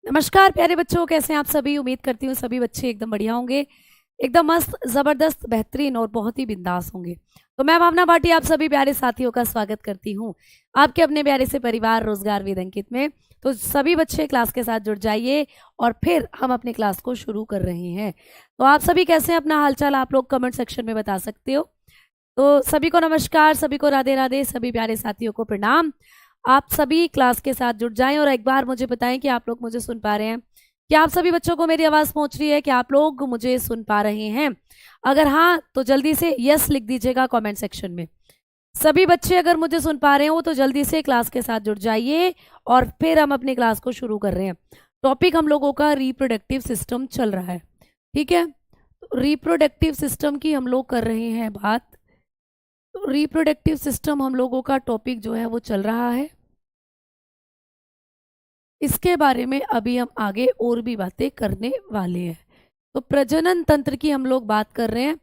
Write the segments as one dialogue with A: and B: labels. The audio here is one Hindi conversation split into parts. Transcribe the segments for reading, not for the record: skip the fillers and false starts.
A: नमस्कार प्यारे बच्चों, कैसे हैं आप सभी। उम्मीद करती हूँ सभी बच्चे एकदम बढ़िया होंगे, एकदम मस्त ज़बरदस्त बेहतरीन और बहुत ही बिंदास होंगे। तो मैं भावना भाटी आप सभी प्यारे साथियों का स्वागत करती हूँ आपके अपने प्यारे से परिवार रोजगार विद अंकित में। तो सभी बच्चे क्लास के साथ जुड़ जाइए और फिर हम अपनी क्लास को शुरू कर रहे हैं। तो आप सभी कैसे हैं, अपना हालचाल आप लोग कमेंट सेक्शन में बता सकते हो। तो सभी को नमस्कार, सभी को राधे राधे, सभी प्यारे साथियों को प्रणाम। आप सभी क्लास के साथ जुड़ जाएं और एक बार मुझे बताएं कि आप लोग मुझे सुन पा रहे हैं। क्या आप सभी बच्चों को मेरी आवाज़ पहुंच रही है? कि आप लोग मुझे सुन पा रहे हैं? अगर हाँ तो जल्दी से यस लिख दीजिएगा कमेंट सेक्शन में। सभी बच्चे अगर मुझे सुन पा रहे हो तो जल्दी से क्लास के साथ जुड़ जाइए और फिर हम अपनी क्लास को शुरू कर रहे हैं। टॉपिक हम लोगों का रिप्रोडक्टिव सिस्टम चल रहा है, ठीक है। रिप्रोडक्टिव सिस्टम की हम लोग कर रहे हैं बात। रिप्रोडक्टिव सिस्टम हम लोगों का टॉपिक जो है वो चल रहा है। इसके बारे में अभी हम आगे और भी बातें करने वाले हैं। तो प्रजनन तंत्र की हम लोग बात कर रहे हैं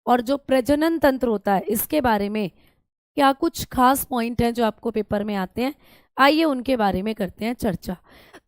A: और जो प्रजनन तंत्र होता है इसके बारे में क्या कुछ खास पॉइंट हैं जो आपको पेपर में आते हैं, आइए उनके बारे में करते हैं चर्चा।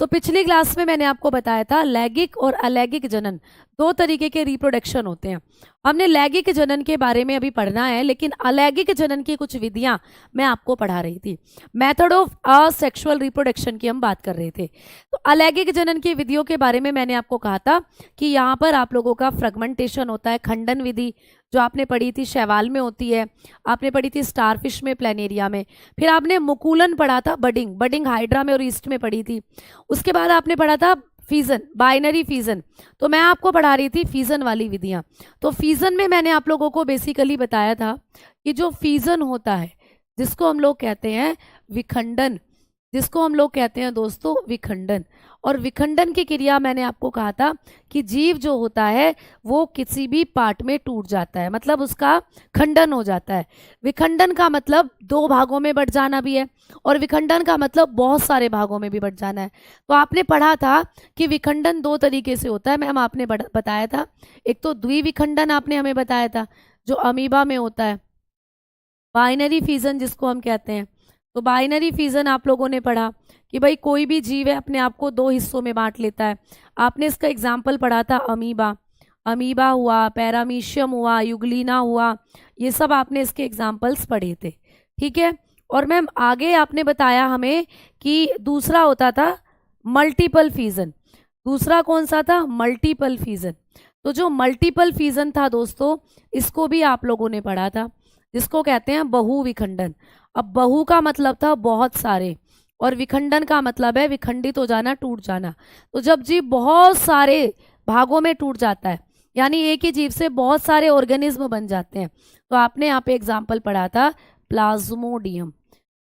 A: तो पिछली क्लास में मैंने आपको बताया था लैंगिक और अलैंगिक जनन दो तरीके के रिप्रोडक्शन होते हैं। हमने लैंगिक जनन के बारे में अभी पढ़ना है, लेकिन अलैंगिक जनन की कुछ विधियां मैं आपको पढ़ा रही थी। मेथड ऑफ असेक्सुअल रिप्रोडक्शन की हम बात कर रहे थे। तो अलैंगिक जनन की विधियों के बारे में मैंने आपको कहा था कि यहाँ पर आप लोगों का फ्रेगमेंटेशन होता है, खंडन विधि जो आपने पढ़ी थी शैवाल में होती है, आपने पढ़ी थी स्टारफिश में, प्लेनेरिया में। फिर आपने मुकुलन पढ़ा था, बडिंग बडिंग हाइड्रा में और ईस्ट में पढ़ी थी। उसके बाद आपने पढ़ा था फीजन, बाइनरी फीजन। तो मैं आपको पढ़ा रही थी फीजन वाली विधियां। तो फीजन में मैंने आप लोगों को बेसिकली बताया था कि जो फीजन होता है जिसको हम लोग कहते हैं विखंडन, जिसको हम लोग कहते हैं दोस्तों विखंडन। और विखंडन की क्रिया मैंने आपको कहा था कि जीव जो होता है वो किसी भी पार्ट में टूट जाता है, मतलब उसका खंडन हो जाता है। विखंडन का मतलब दो भागों में बट जाना भी है और विखंडन का मतलब बहुत सारे भागों में भी बट जाना है। तो आपने पढ़ा था कि विखंडन दो तरीके से होता है, मैम आपने बताया था। एक तो द्विविखंडन आपने हमें बताया था जो अमीबा में होता है, बाइनरी फीजन जिसको हम कहते हैं। तो बाइनरी फीजन आप लोगों ने पढ़ा कि भाई कोई भी जीव है अपने आप को दो हिस्सों में बांट लेता है। आपने इसका एग्जाम्पल पढ़ा था अमीबा, अमीबा हुआ, पैरामीशियम हुआ, युगलीना हुआ, ये सब आपने इसके एग्जाम्पल्स पढ़े थे, ठीक है। और मैम आगे आपने बताया हमें कि दूसरा होता था मल्टीपल फीजन। दूसरा कौन सा था? Multiple fission. तो जो मल्टीपल फीजन था दोस्तों इसको भी आप लोगों ने पढ़ा था, जिसको कहते हैं बहु विखंडन। अब बहु का मतलब था बहुत सारे और विखंडन का मतलब है विखंडित हो जाना, टूट जाना। तो जब जीव बहुत सारे भागों में टूट जाता है यानी एक ही जीव से बहुत सारे ऑर्गेनिज्म बन जाते हैं। तो आपने यहाँ पे एग्जाम्पल पढ़ा था प्लाज्मोडियम,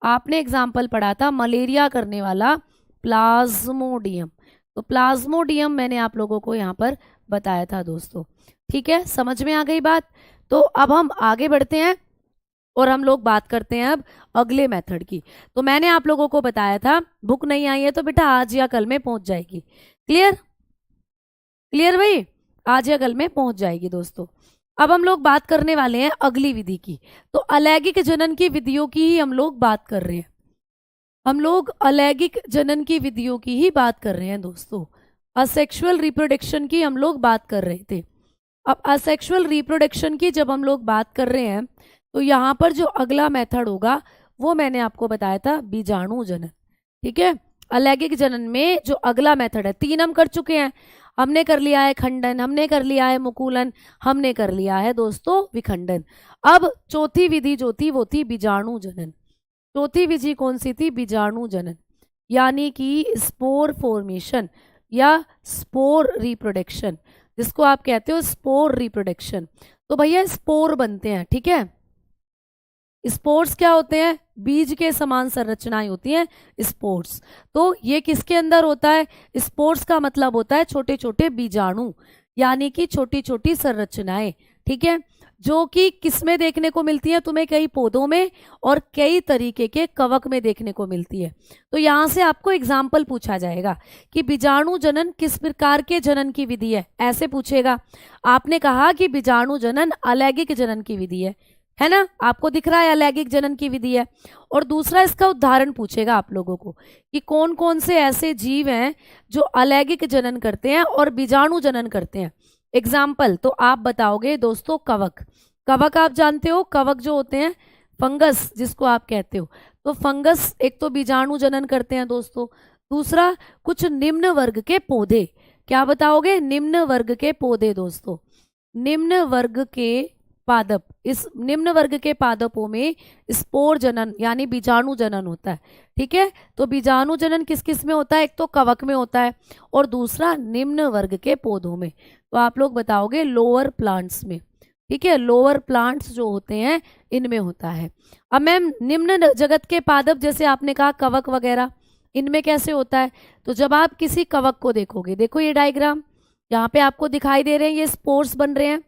A: आपने एग्जाम्पल पढ़ा था मलेरिया करने वाला प्लाज्मोडियम। तो प्लाज्मोडियम मैंने आप लोगों को यहाँ पर बताया था दोस्तों, ठीक है। समझ में आ गई बात? तो अब हम आगे बढ़ते हैं और हम लोग बात करते हैं अब अगले मेथड की। तो मैंने आप लोगों को बताया था बुक नहीं आई है तो बेटा आज या कल में पहुंच जाएगी। क्लियर? क्लियर भाई? आज या कल में पहुंच जाएगी दोस्तों। अब हम लोग बात करने वाले हैं अगली विधि की। तो अलैंगिक जनन की विधियों की ही हम लोग बात कर रहे हैं। हम लोग अलैंगिक जनन की विधियों की ही बात कर रहे हैं दोस्तों। असेक्सुअल रिप्रोडक्शन की हम लोग बात कर रहे थे। अब असेक्सुअल रिप्रोडक्शन की जब हम लोग बात कर रहे हैं तो यहाँ पर जो अगला मेथड होगा वो मैंने आपको बताया था बीजाणु जनन, ठीक है। अलैंगिक जनन में जो अगला मेथड है, तीन हम कर चुके हैं। हमने कर लिया है खंडन, हमने कर लिया है मुकुलन, हमने कर लिया है दोस्तों विखंडन। अब चौथी विधि जो थी वो थी बीजाणु जनन। चौथी विधि कौन सी थी? बीजाणु जनन, यानी कि स्पोर फॉर्मेशन या स्पोर रिप्रोडक्शन, जिसको आप कहते हो स्पोर रिप्रोडक्शन। तो भैया स्पोर बनते हैं, ठीक है। स्पोर्स क्या होते हैं? बीज के समान संरचनाएं होती हैं स्पोर्स। तो ये किसके अंदर होता है? स्पोर्स का मतलब होता है छोटे छोटे बीजाणु, यानी कि छोटी छोटी संरचनाएं, ठीक है, जो कि किस में देखने को मिलती है तुम्हें? कई पौधों में और कई तरीके के कवक में देखने को मिलती है। तो यहाँ से आपको एग्जाम्पल पूछा जाएगा कि बीजाणु जनन किस प्रकार के जनन की विधि है, ऐसे पूछेगा। आपने कहा कि बीजाणु जनन अलैंगिक जनन की विधि है, है ना, आपको दिख रहा है अलैंगिक जनन की विधि है। और दूसरा इसका उदाहरण पूछेगा आप लोगों को कि कौन कौन से ऐसे जीव हैं जो अलैंगिक जनन करते हैं और बीजाणु जनन करते हैं। एग्जाम्पल तो आप बताओगे दोस्तों कवक। कवक आप जानते हो, कवक जो होते हैं फंगस जिसको आप कहते हो, तो फंगस एक तो बीजाणु जनन करते हैं दोस्तों। दूसरा कुछ निम्न वर्ग के पौधे, क्या बताओगे, निम्न वर्ग के पौधे दोस्तों, निम्न वर्ग के पादप, इस निम्न वर्ग के पादपों में स्पोर जनन यानी बीजाणु जनन होता है। ठीक है, तो बीजाणु जनन किस किस में होता है, एक तो कवक में होता है और दूसरा निम्न वर्ग के पौधों में। तो आप लोग बताओगे लोअर प्लांट्स में। ठीक है, लोअर प्लांट्स जो होते हैं इनमें होता है। अब मैम निम्न जगत के पादप जैसे आपने कहा कवक वगैरह, इनमें कैसे होता है, तो जब आप किसी कवक को देखोगे, देखो ये डायग्राम यहाँ पे आपको दिखाई दे रहे हैं, ये स्पोर्स बन रहे हैं,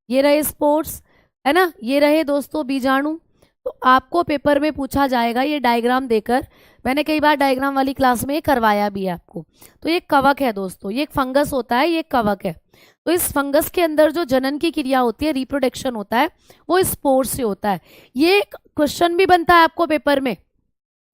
A: ये रहे स्पोर्स, है ना, ये रहे दोस्तों बीजाणु। तो आपको पेपर में पूछा जाएगा ये डायग्राम देकर, मैंने कई बार डायग्राम वाली क्लास में ये करवाया भी है आपको। तो ये कवक है दोस्तों, ये एक फंगस होता है, ये कवक है। तो इस फंगस के अंदर जो जनन की क्रिया होती है, रिप्रोडक्शन होता है, वो स्पोर से होता है। ये क्वेश्चन भी बनता है आपको पेपर में,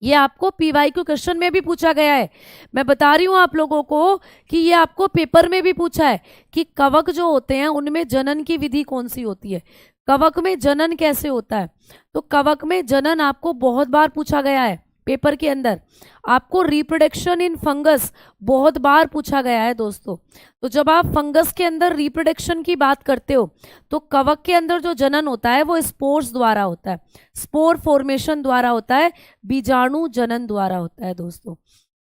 A: ये आपको पीवाईक्यू क्वेश्चन में भी पूछा गया है। मैं बता रही हूं आप लोगों को कि ये आपको पेपर में भी पूछा है कि कवक जो होते हैं उनमें जनन की विधि कौन सी होती है, कवक में जनन कैसे होता है। तो कवक में जनन आपको बहुत बार पूछा गया है पेपर के अंदर, आपको रिप्रोडक्शन इन फंगस बहुत बार पूछा गया है दोस्तों। तो जब आप फंगस के अंदर रिप्रोडक्शन की बात करते हो तो कवक के अंदर जो जनन होता है वो स्पोर्स द्वारा होता है, स्पोर फॉर्मेशन द्वारा होता है, बीजाणु जनन द्वारा होता है दोस्तों।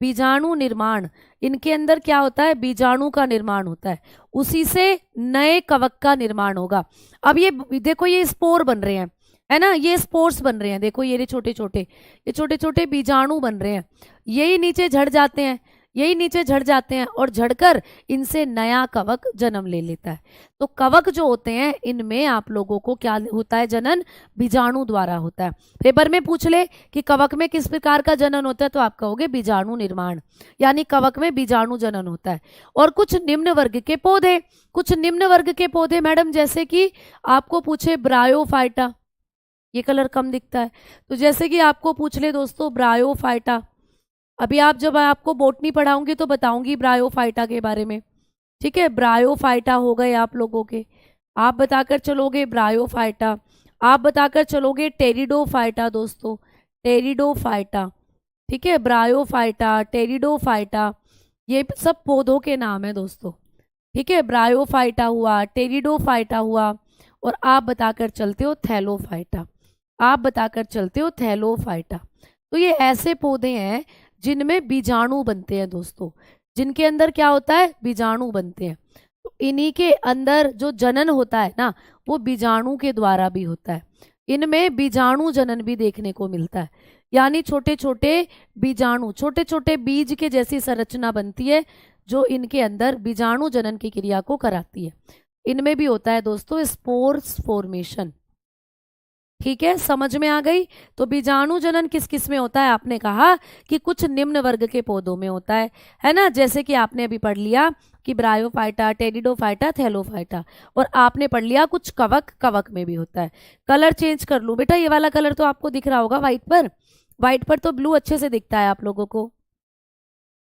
A: बीजाणु निर्माण, इनके अंदर क्या होता है, बीजाणु का निर्माण होता है, उसी से नए कवक का निर्माण होगा। अब ये देखो ये स्पोर बन रहे हैं, है ना, ये स्पोर्स बन रहे हैं, देखो ये छोटे छोटे, ये छोटे छोटे बीजाणु बन रहे हैं, यही नीचे झड़ जाते हैं, यही नीचे झड़ जाते हैं और झड़कर इनसे नया कवक जन्म ले लेता है। तो कवक जो होते हैं इनमें आप लोगों को क्या होता है, जनन बीजाणु द्वारा होता है। पेपर में पूछ ले कि कवक में किस प्रकार का जनन होता है, तो आप कहोगे बीजाणु निर्माण, यानी कवक में बीजाणु जनन होता है। और कुछ निम्न वर्ग के पौधे, कुछ निम्न वर्ग के पौधे मैडम जैसे कि आपको पूछे ब्रायोफाइटा, ये कलर कम दिखता है, तो जैसे कि आपको पूछ ले दोस्तों ब्रायोफाइटा, अभी आप जब आपको बोटनी पढ़ाऊंगी तो बताऊंगी ब्रायोफाइटा के बारे में। ठीक है, ब्रायोफाइटा हो गए आप लोगों के, आप बताकर चलोगे ब्रायोफाइटा, आप बताकर चलोगे टेरिडोफाइटा दोस्तों, टेरिडोफाइटा। ठीक है, ब्रायोफाइटा, टेरिडोफाइटा, ये सब पौधों के नाम है दोस्तों। ठीक है, ब्रायोफाइटा हुआ, टेरिडोफाइटा हुआ, और आप बताकर चलते हो थैलोफाइटा, आप बताकर चलते हो थैलोफाइटा। तो ये ऐसे पौधे हैं जिनमें बीजाणु बनते हैं दोस्तों, जिनके अंदर क्या होता है, बीजाणु बनते हैं। तो इन्हीं के अंदर जो जनन होता है ना वो बीजाणु के द्वारा भी होता है, इनमें बीजाणु जनन भी देखने को मिलता है, यानी छोटे छोटे बीजाणु, छोटे छोटे बीज के जैसी संरचना बनती है जो इनके अंदर बीजाणु जनन की क्रिया को कराती है। इनमें भी होता है दोस्तों स्पोर्स फॉर्मेशन। ठीक है, समझ में आ गई। तो बीजाणु जनन किस किस में होता है, आपने कहा कि कुछ निम्न वर्ग के पौधों में होता है ना, जैसे कि आपने अभी पढ़ लिया कि ब्रायोफाइटा, टेरिडोफाइटा, थैलोफाइटा, और आपने पढ़ लिया कुछ कवक, कवक में भी होता है। कलर चेंज कर लूं बेटा, ये वाला कलर तो आपको दिख रहा होगा व्हाइट पर, व्हाइट पर तो ब्लू अच्छे से दिखता है आप लोगों को।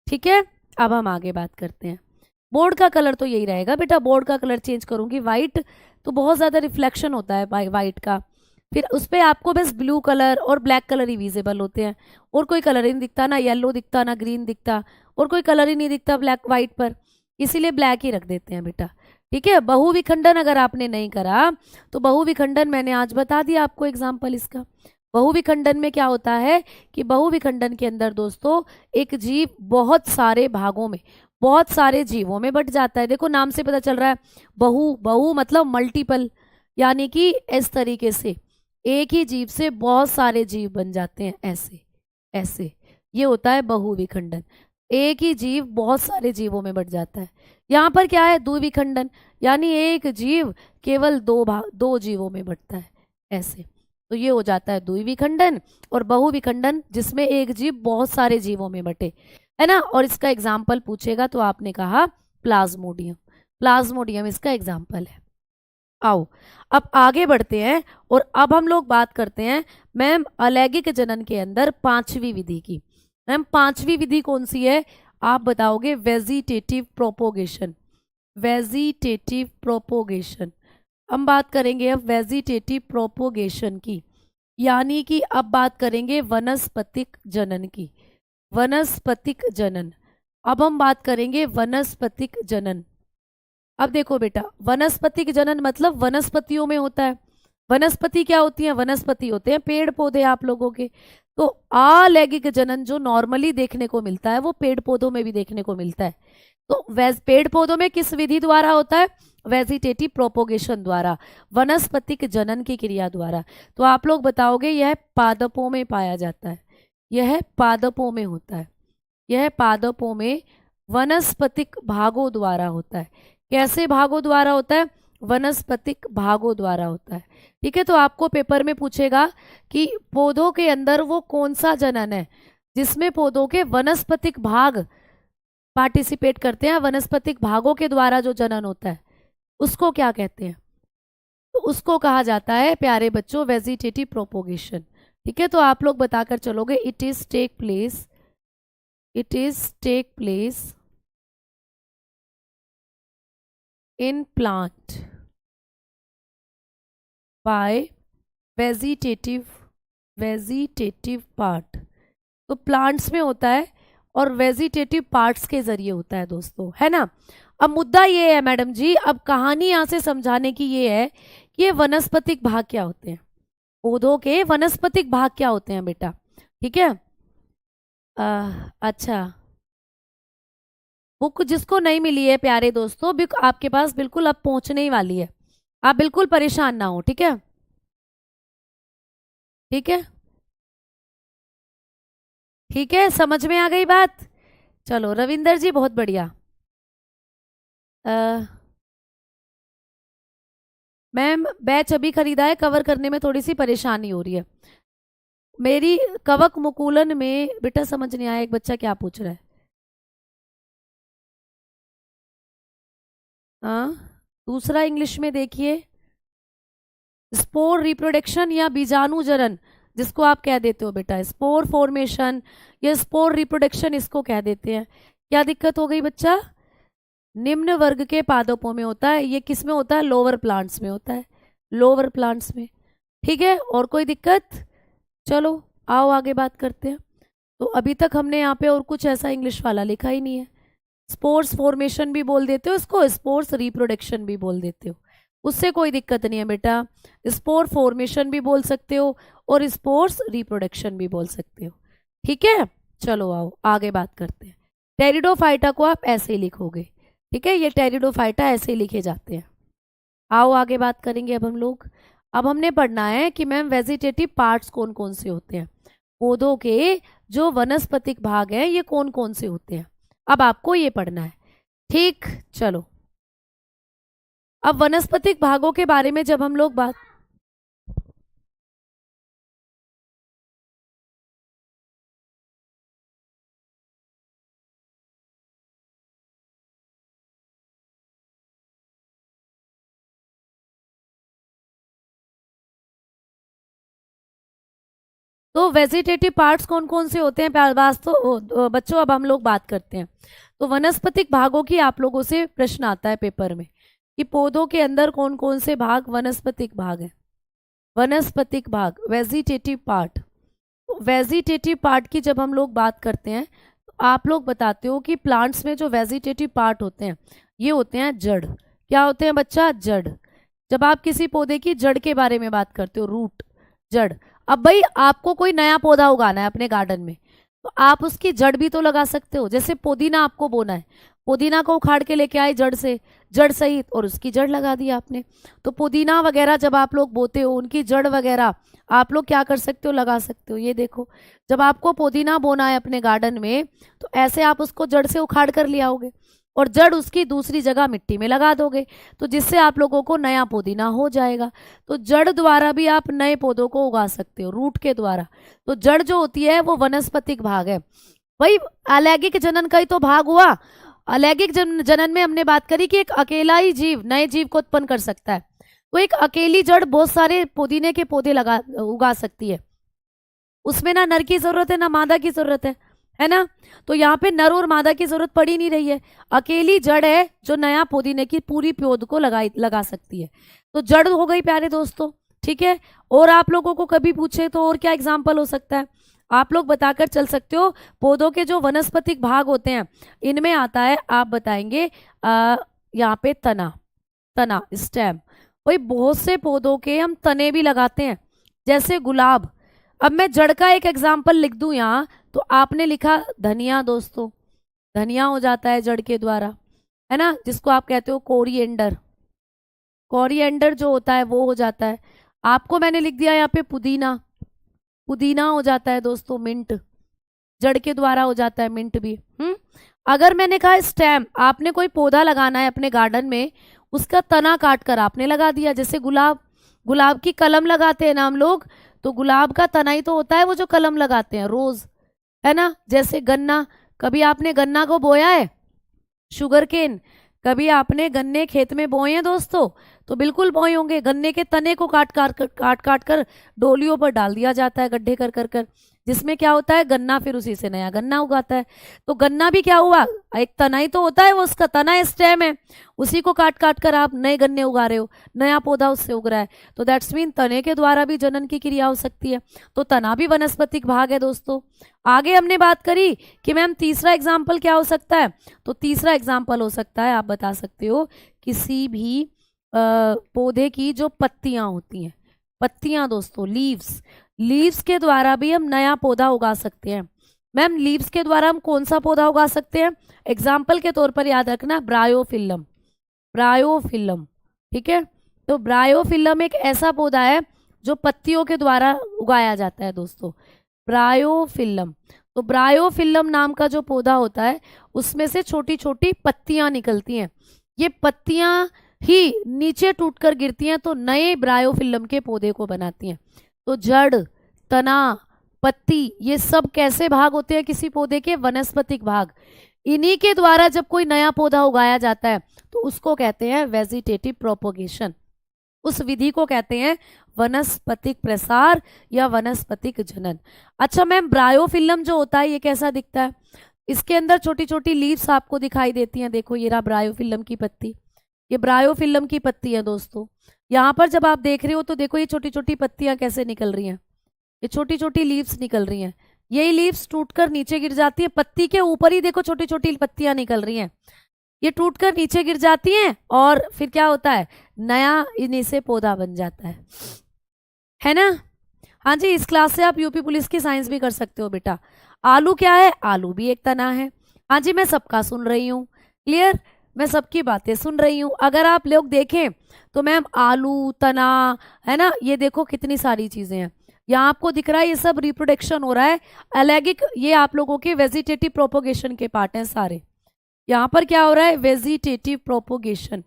A: ठीक है, अब हम आगे बात करते हैं। बोर्ड का कलर तो यही रहेगा बेटा, बोर्ड का कलर चेंज करूंगी, व्हाइट तो बहुत ज्यादा रिफ्लेक्शन होता है व्हाइट का, फिर उस पर आपको बस ब्लू कलर और ब्लैक कलर ही विजिबल होते हैं, और कोई कलर ही नहीं दिखता, ना येलो दिखता ना ग्रीन दिखता, और कोई कलर ही नहीं दिखता ब्लैक व्हाइट पर, इसीलिए ब्लैक ही रख देते हैं बेटा। ठीक है, बहुविखंडन अगर आपने नहीं करा तो बहुविखंडन मैंने आज बता दिया आपको एग्जाम्पल इसका। बहुविखंडन में क्या होता है कि बहुविखंडन के अंदर दोस्तों एक जीव बहुत सारे भागों में, बहुत सारे जीवों में बट जाता है। देखो नाम से पता चल रहा है, बहु, बहु मतलब मल्टीपल, यानी कि इस तरीके से एक ही जीव से बहुत सारे जीव बन जाते हैं, ऐसे ऐसे, ये होता है बहुविखंडन। एक ही जीव बहुत सारे जीवों में बट जाता है। यहाँ पर क्या है, द्विविखंडन, यानी एक जीव केवल दो जीवों में बटता है, ऐसे। तो ये हो जाता है द्विविखंडन। और बहुविखंडन जिसमें एक जीव बहुत सारे जीवों में बटे, है ना। और इसका एग्जाम्पल पूछेगा तो आपने कहा प्लाज्मोडियम, प्लाज्मोडियम इसका एग्जाम्पल है। आओ अब आगे बढ़ते हैं और अब हम लोग बात करते हैं मैम अलैंगिक जनन के अंदर पांचवी विधि की। मैम पांचवी विधि कौन सी है आप बताओगे? Vegetative propagation. वेजिटेटिव प्रोपोगेशन हम बात करेंगे अब वेजिटेटिव प्रोपोगेशन की, यानी कि अब बात करेंगे वनस्पतिक जनन की। वनस्पतिक जनन, अब हम बात करेंगे वनस्पतिक जनन। अब देखो बेटा, वनस्पतिक जनन मतलब वनस्पतियों में होता है। वनस्पति क्या होती है? वनस्पति होते हैं पेड़ पौधे आप लोगों के। तो अलैंगिक जनन जो नॉर्मली देखने को मिलता है वो पेड़ पौधों में भी देखने को मिलता है। तो पेड़ पौधों में किस विधि द्वारा होता है? वेजिटेटिव प्रोपोगेशन द्वारा, वनस्पतिक जनन की क्रिया द्वारा। तो आप लोग बताओगे यह पादपों में पाया जाता है, यह पादपों में होता है, यह पादपों में वनस्पतिक भागों द्वारा होता है। कैसे भागों द्वारा होता है? वनस्पतिक भागों द्वारा होता है। ठीक है, तो आपको पेपर में पूछेगा कि पौधों के अंदर वो कौन सा जनन है जिसमें पौधों के वनस्पतिक भाग पार्टिसिपेट करते हैं, वनस्पतिक भागों के द्वारा जो जनन होता है उसको क्या कहते हैं? तो उसको कहा जाता है प्यारे बच्चों वेजिटेटिव प्रोपोगेशन। ठीक है, तो आप लोग बताकर चलोगे it is take place, it is take place in plant by vegetative part. तो प्लांट्स में होता है और वेजिटेटिव पार्ट्स के जरिए होता है दोस्तों, है ना। अब मुद्दा ये है मैडम जी, अब कहानी यहाँ से समझाने की ये है कि ये वनस्पतिक भाग क्या होते हैं, पौधों के वनस्पतिक भाग क्या होते हैं बेटा। ठीक है, अच्छा बुक जिसको नहीं मिली है प्यारे दोस्तों, बुक आपके पास बिल्कुल अब पहुंचने ही वाली है, आप बिल्कुल परेशान ना हो। ठीक है, ठीक है, ठीक है, समझ में आ गई बात। चलो रविंदर जी बहुत बढ़िया। मैम बैच अभी खरीदा है, कवर करने में थोड़ी सी परेशानी हो रही है मेरी। कवक मुकुलन में बेटा समझ नहीं आया, एक बच्चा क्या पूछ रहा है? हाँ दूसरा इंग्लिश में देखिए, स्पोर रिप्रोडक्शन या बीजाणु जनन जिसको आप कह देते हो बेटा, स्पोर फॉर्मेशन या स्पोर रिप्रोडक्शन इसको कह देते हैं। क्या दिक्कत हो गई बच्चा? निम्न वर्ग के पादपों में होता है, ये किस में होता है? लोअर प्लांट्स में होता है, लोअर प्लांट्स में। ठीक है, और कोई दिक्कत? चलो आओ आगे बात करते हैं। तो अभी तक हमने यहाँ पे और कुछ ऐसा इंग्लिश वाला लिखा ही नहीं है। स्पोर्स फॉर्मेशन भी बोल देते हो इसको, स्पोर्स रिप्रोडक्शन भी बोल देते हो, उससे कोई दिक्कत नहीं है बेटा। स्पोर फॉर्मेशन भी बोल सकते हो और स्पोर्स रिप्रोडक्शन भी बोल सकते हो। ठीक है, चलो आओ आगे बात करते हैं। टेरिडोफाइटा को आप ऐसे ही लिखोगे। ठीक है, ये टेरिडोफाइटा ऐसे ही लिखे जाते हैं। आओ आगे बात करेंगे अब हम लोग। अब हमने पढ़ना है कि मैम वेजिटेटिव पार्ट्स कौन कौन से होते हैं, पौधों के जो वनस्पतिक भाग हैं ये कौन कौन से होते हैं, अब आपको ये पढ़ना है। ठीक, चलो अब वनस्पतिक भागों के बारे में जब हम लोग बात, तो वेजिटेटिव पार्ट्स कौन कौन से होते हैं वास्तव बच्चों, अब हम लोग बात करते हैं। तो वनस्पतिक भागों की आप लोगों से प्रश्न आता है पेपर में कि पौधों के अंदर कौन कौन से भाग वनस्पतिक भाग हैं। वनस्पतिक भाग वेजिटेटिव पार्ट, वेजिटेटिव पार्ट की जब हम लोग बात करते हैं तो आप लोग बताते हो कि प्लांट्स में जो वेजिटेटिव पार्ट होते हैं ये होते हैं जड़। क्या होते हैं बच्चा? जड़। जब आप किसी पौधे की जड़ के बारे में बात करते हो, रूट, जड़। अब भाई आपको कोई नया पौधा उगाना है अपने गार्डन में, तो आप उसकी जड़ भी तो लगा सकते हो। जैसे पुदीना आपको बोना है, पुदीना को उखाड़ के लेके आए जड़ से, जड़ सहित, और उसकी जड़ लगा दी आपने। तो पुदीना वगैरह जब आप लोग बोते हो उनकी जड़ वगैरह आप लोग क्या कर सकते हो? लगा सकते हो। ये देखो, जब आपको पुदीना बोना है अपने गार्डन में तो ऐसे आप उसको जड़ से उखाड़ कर ले आओगे और जड़ उसकी दूसरी जगह मिट्टी में लगा दोगे, तो जिससे आप लोगों को नया पुदीना हो जाएगा। तो जड़ द्वारा भी आप नए पौधों को उगा सकते हो, रूट के द्वारा। तो जड़ जो होती है वो वनस्पतिक भाग है। वही अलैंगिक जनन का ही तो भाग हुआ। अलैंगिक जनन में हमने बात करी कि एक अकेला ही जीव नए जीव को उत्पन्न कर सकता है, तो एक अकेली जड़ बहुत सारे पुदीने के पौधे उगा सकती है। उसमें ना नर की जरूरत है ना मादा की जरूरत है ना। तो यहाँ पे नर और मादा की जरूरत पड़ी नहीं रही है, अकेली जड़ है जो नया पुदीने की पूरी पौध को लगा सकती है। तो जड़ हो गई प्यारे दोस्तों, ठीक है। और आप लोगों को कभी पूछे तो और क्या एग्जाम्पल हो सकता है, आप लोग बताकर चल सकते हो। पौधों के जो वनस्पतिक भाग होते हैं इनमें आता है, आप बताएंगे यहाँ पे तना, तना स्टेम। वही बहुत से पौधों के हम तने भी लगाते हैं, जैसे गुलाब। अब मैं जड़ का एक एग्जाम्पल लिख दूं यहाँ, तो आपने लिखा धनिया दोस्तों, धनिया हो जाता है जड़ के द्वारा, है ना, जिसको आप कहते हो कोरिएंडर। कोरिएंडर जो होता है वो हो जाता है। आपको मैंने लिख दिया यहाँ पे पुदीना, पुदीना हो जाता है दोस्तों। मिंट जड़ के द्वारा हो जाता है, मिंट भी। अगर मैंने कहा स्टेम, आपने कोई पौधा लगाना है अपने गार्डन में, उसका तना काट कर आपने लगा दिया, जैसे गुलाब, गुलाब की कलम लगाते हैं ना हम लोग, तो गुलाब का तना ही तो होता है वो जो कलम लगाते हैं, रोज, है ना। जैसे गन्ना, कभी आपने गन्ना को बोया है, शुगर केन, कभी आपने गन्ने खेत में बोए हैं दोस्तों, तो बिल्कुल बोए होंगे। गन्ने के तने को काट कर डोलियों पर डाल दिया जाता है, गड्ढे कर कर कर, जिसमें क्या होता है, गन्ना फिर उसी से नया गन्ना उगाता है। तो गन्ना भी क्या हुआ, एक तना ही तो होता है, वो उसका तना स्टेम है, उसी को काट काट कर आप नए गन्ने उगा रहे हो, नया पौधा उससे उग रहा है। तो दैट्स मीन तने के द्वारा भी जनन की क्रिया हो सकती है। तो तना भी वनस्पतिक भाग है दोस्तों। आगे हमने बात करी कि मैम तीसरा एग्जाम्पल क्या हो सकता है, तो तीसरा एग्जाम्पल हो सकता है, आप बता सकते हो, किसी भी पौधे की जो पत्तियां होती हैं, पत्तियां दोस्तों, लीव्स, लीव्स के द्वारा भी हम नया पौधा उगा सकते हैं। मैम लीव्स के द्वारा हम कौन सा पौधा उगा सकते हैं, एग्जाम्पल के तौर पर याद रखना, ब्रायोफिल्लम, ब्रायोफिल्लम, ठीक है। तो ब्रायोफिल्लम एक ऐसा पौधा है जो पत्तियों के द्वारा उगाया जाता है दोस्तों, ब्रायोफिल्लम। तो ब्रायोफिल्लम नाम का जो पौधा होता है उसमें से छोटी छोटी पत्तियां निकलती हैं, ये पत्तियां ही नीचे टूटकर गिरती हैं तो नए ब्रायोफिल्लम के पौधे को बनाती हैं। तो जड़, तना, पत्ती, ये सब कैसे भाग होते हैं किसी पौधे के, वनस्पतिक भाग। इन्हीं के द्वारा जब कोई नया पौधा उगाया जाता है तो उसको कहते हैं वेजिटेटिव प्रोपोगेशन, उस विधि को कहते हैं वनस्पतिक प्रसार या वनस्पतिक जनन। अच्छा मैम ब्रायोफिल्लम जो होता है ये कैसा दिखता है, इसके अंदर छोटी छोटी लीव्स आपको दिखाई देती हैं, देखो ये रहा ब्रायोफिल्लम की पत्ती, ये ब्रायोफिल्लम की पत्ती है दोस्तों। यहाँ पर जब आप देख रहे हो तो देखो ये छोटी छोटी पत्तियां कैसे निकल रही हैं, ये छोटी छोटी लीव्स निकल रही हैं, यही लीव्स टूटकर नीचे गिर जाती है, पत्ती के ऊपर ही देखो छोटी छोटी पत्तियां निकल रही हैं, ये टूटकर नीचे गिर जाती हैं और फिर क्या होता है, नया इन्हीं से पौधा बन जाता है ना। हाँ जी, इस क्लास से आप यूपी पुलिस की साइंस भी कर सकते हो बेटा। आलू क्या है, आलू भी एक तना है। हाँ जी, मैं सबका सुन रही हूँ, क्लियर, मैं सबकी बातें सुन रही हूँ। अगर आप लोग देखें तो मैम आलू, तना, है ना, ये देखो कितनी सारी चीजें हैं, यहाँ आपको दिख रहा है ये सब रिप्रोडक्शन हो रहा है, अलैंगिक, ये आप लोगों के वेजिटेटिव प्रोपोगेशन के पार्ट हैं सारे। यहाँ पर क्या हो रहा है, वेजिटेटिव प्रोपोगेशन,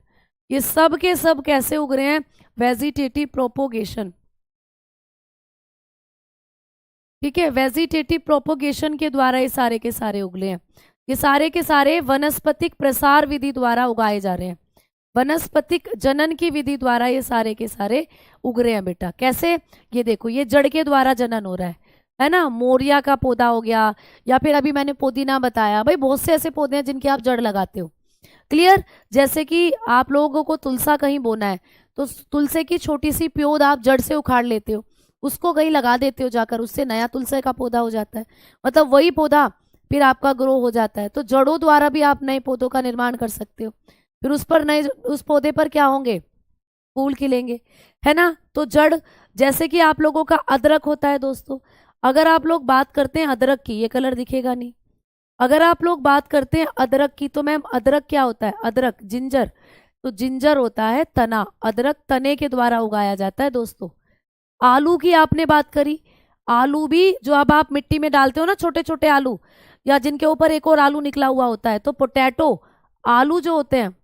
A: ये सब के सब कैसे उग रहे हैं, वेजिटेटिव प्रोपोगेशन, ठीक है, वेजिटेटिव प्रोपोगेशन के द्वारा ये सारे के सारे उगले हैं, ये सारे के सारे वनस्पतिक प्रसार विधि द्वारा उगाए जा रहे हैं, वनस्पतिक जनन की विधि द्वारा ये सारे के सारे उग रहे हैं बेटा। कैसे, ये देखो ये जड़ के द्वारा जनन हो रहा है ना, मोरिया का पौधा हो गया, या फिर अभी मैंने पुदीना बताया, भाई बहुत से ऐसे पौधे हैं जिनके आप जड़ लगाते हो, क्लियर। जैसे कि आप लोगों को तुलसा कहीं बोना है तो तुलसे की छोटी सी प्योद आप जड़ से उखाड़ लेते हो, उसको कहीं लगा देते हो जाकर, उससे नया तुलसे का पौधा हो जाता है, मतलब वही पौधा फिर आपका ग्रो हो जाता है। तो जड़ों द्वारा भी आप नए पौधों का निर्माण कर सकते हो, फिर उस पर नए, उस पौधे पर क्या होंगे, फूल खिलेंगे, है ना। तो जड़, जैसे कि आप लोगों का अदरक होता है दोस्तों, अगर आप लोग बात करते हैं अदरक की, ये कलर दिखेगा नहीं, अगर आप लोग बात करते हैं अदरक की, तो मैम अदरक क्या होता है, अदरक, जिंजर, तो जिंजर होता है तना, अदरक तने के द्वारा उगाया जाता है दोस्तों। आलू की आपने बात करी, आलू भी जो अब आप मिट्टी में डालते हो ना, छोटे छोटे आलू, या जिनके ऊपर एक और आलू निकला हुआ होता है, तो पोटैटो, आलू जो होते हैं,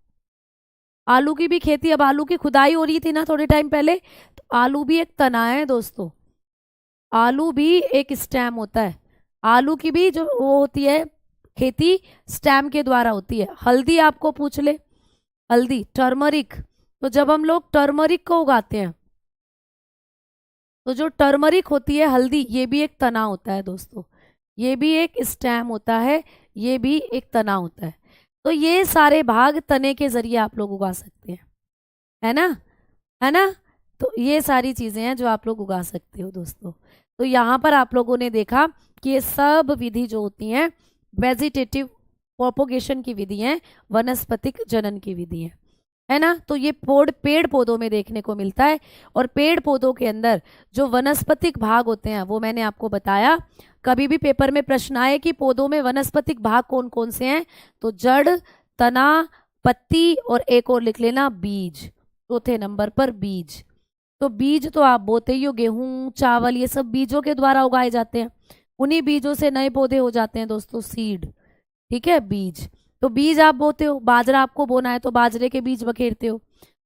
A: आलू की भी खेती, अब आलू की खुदाई हो रही थी ना थोड़े टाइम पहले, तो आलू भी एक तना है दोस्तों, आलू भी एक स्टेम होता है, आलू की भी जो वो होती है खेती स्टेम के द्वारा होती है। हल्दी आपको पूछ ले, हल्दी, टर्मरिक, तो जब हम लोग टर्मरिक को उगाते हैं तो जो टर्मरिक होती है हल्दी, ये भी एक तना होता है दोस्तों, ये भी एक स्टेम होता है, ये भी एक तना होता है। तो ये सारे भाग तने के जरिए आप लोग उगा सकते हैं, है ना, है ना। तो ये सारी चीजें हैं जो आप लोग उगा सकते हो दोस्तों। तो यहाँ पर आप लोगों ने देखा कि ये सब विधि जो होती हैं वेजिटेटिव प्रोपोगेशन की विधि है, वनस्पतिक जनन की विधि है ना। तो ये पेड़ पौधों में देखने को मिलता है। और पेड़ पौधों के अंदर जो वनस्पतिक भाग होते हैं वो मैंने आपको बताया। कभी भी पेपर में प्रश्न आए कि पौधों में वनस्पतिक भाग कौन कौन से हैं, तो जड़, तना, पत्ती और एक और लिख लेना बीज, चौथे नंबर पर बीज। तो बीज तो आप बोते ही हो, गेहूं, चावल, ये सब बीजों के द्वारा उगाए जाते हैं। उन्हीं बीजों से नए पौधे हो जाते हैं दोस्तों, सीड, ठीक है, बीज। तो बीज आप बोते हो, बाजरा आपको बोना है तो बाजरे के बीज बखेरते हो,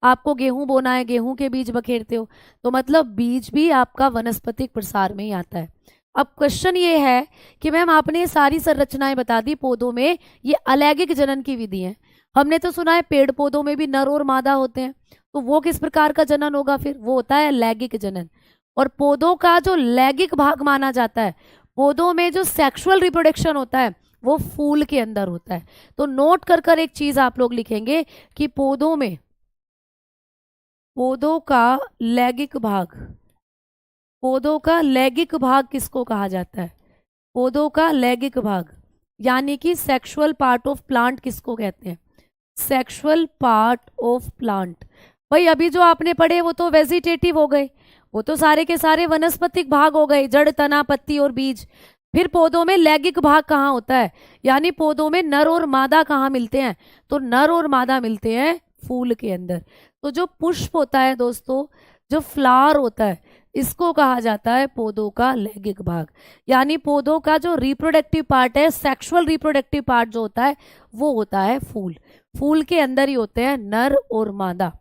A: आपको गेहूं बोना है गेहूं के बीज बखेरते हो। तो मतलब बीज भी आपका वनस्पतिक प्रसार में ही आता है। अब क्वेश्चन ये है कि मैम आपने ये सारी संरचनाएं बता दी पौधों में, ये अलैंगिक जनन की विधि है। हमने तो सुना है पेड़ पौधों में भी नर और मादा होते हैं, तो वो किस प्रकार का जनन होगा, फिर वो होता है लैंगिक जनन। और पौधों का जो लैंगिक भाग माना जाता है, पौधों में जो सेक्सुअल रिप्रोडक्शन होता है वो फूल के अंदर होता है। तो नोट कर कर एक चीज आप लोग लिखेंगे कि पौधों में, पौधों का लैंगिक भाग, पौधों का लैंगिक भाग किसको कहा जाता है, पौधों का लैंगिक भाग यानी कि सेक्सुअल पार्ट ऑफ प्लांट किसको कहते हैं, सेक्सुअल पार्ट ऑफ प्लांट। भाई अभी जो आपने पढ़े वो तो वेजिटेटिव हो गए, वो तो सारे के सारे वनस्पतिक भाग हो गए, जड़, तना, पत्ती और बीज। फिर पौधों में लैंगिक भाग कहाँ होता है, यानी पौधों में नर और मादा कहाँ मिलते हैं, तो नर और मादा मिलते हैं फूल के अंदर। तो जो पुष्प होता है दोस्तों, जो फ्लावर होता है, इसको कहा जाता है पौधों का लैंगिक भाग। यानी पौधों का जो रिप्रोडक्टिव पार्ट है, सेक्सुअल रिप्रोडक्टिव पार्ट जो होता है वो होता है फूल। फूल के अंदर ही होते हैं नर और मादा।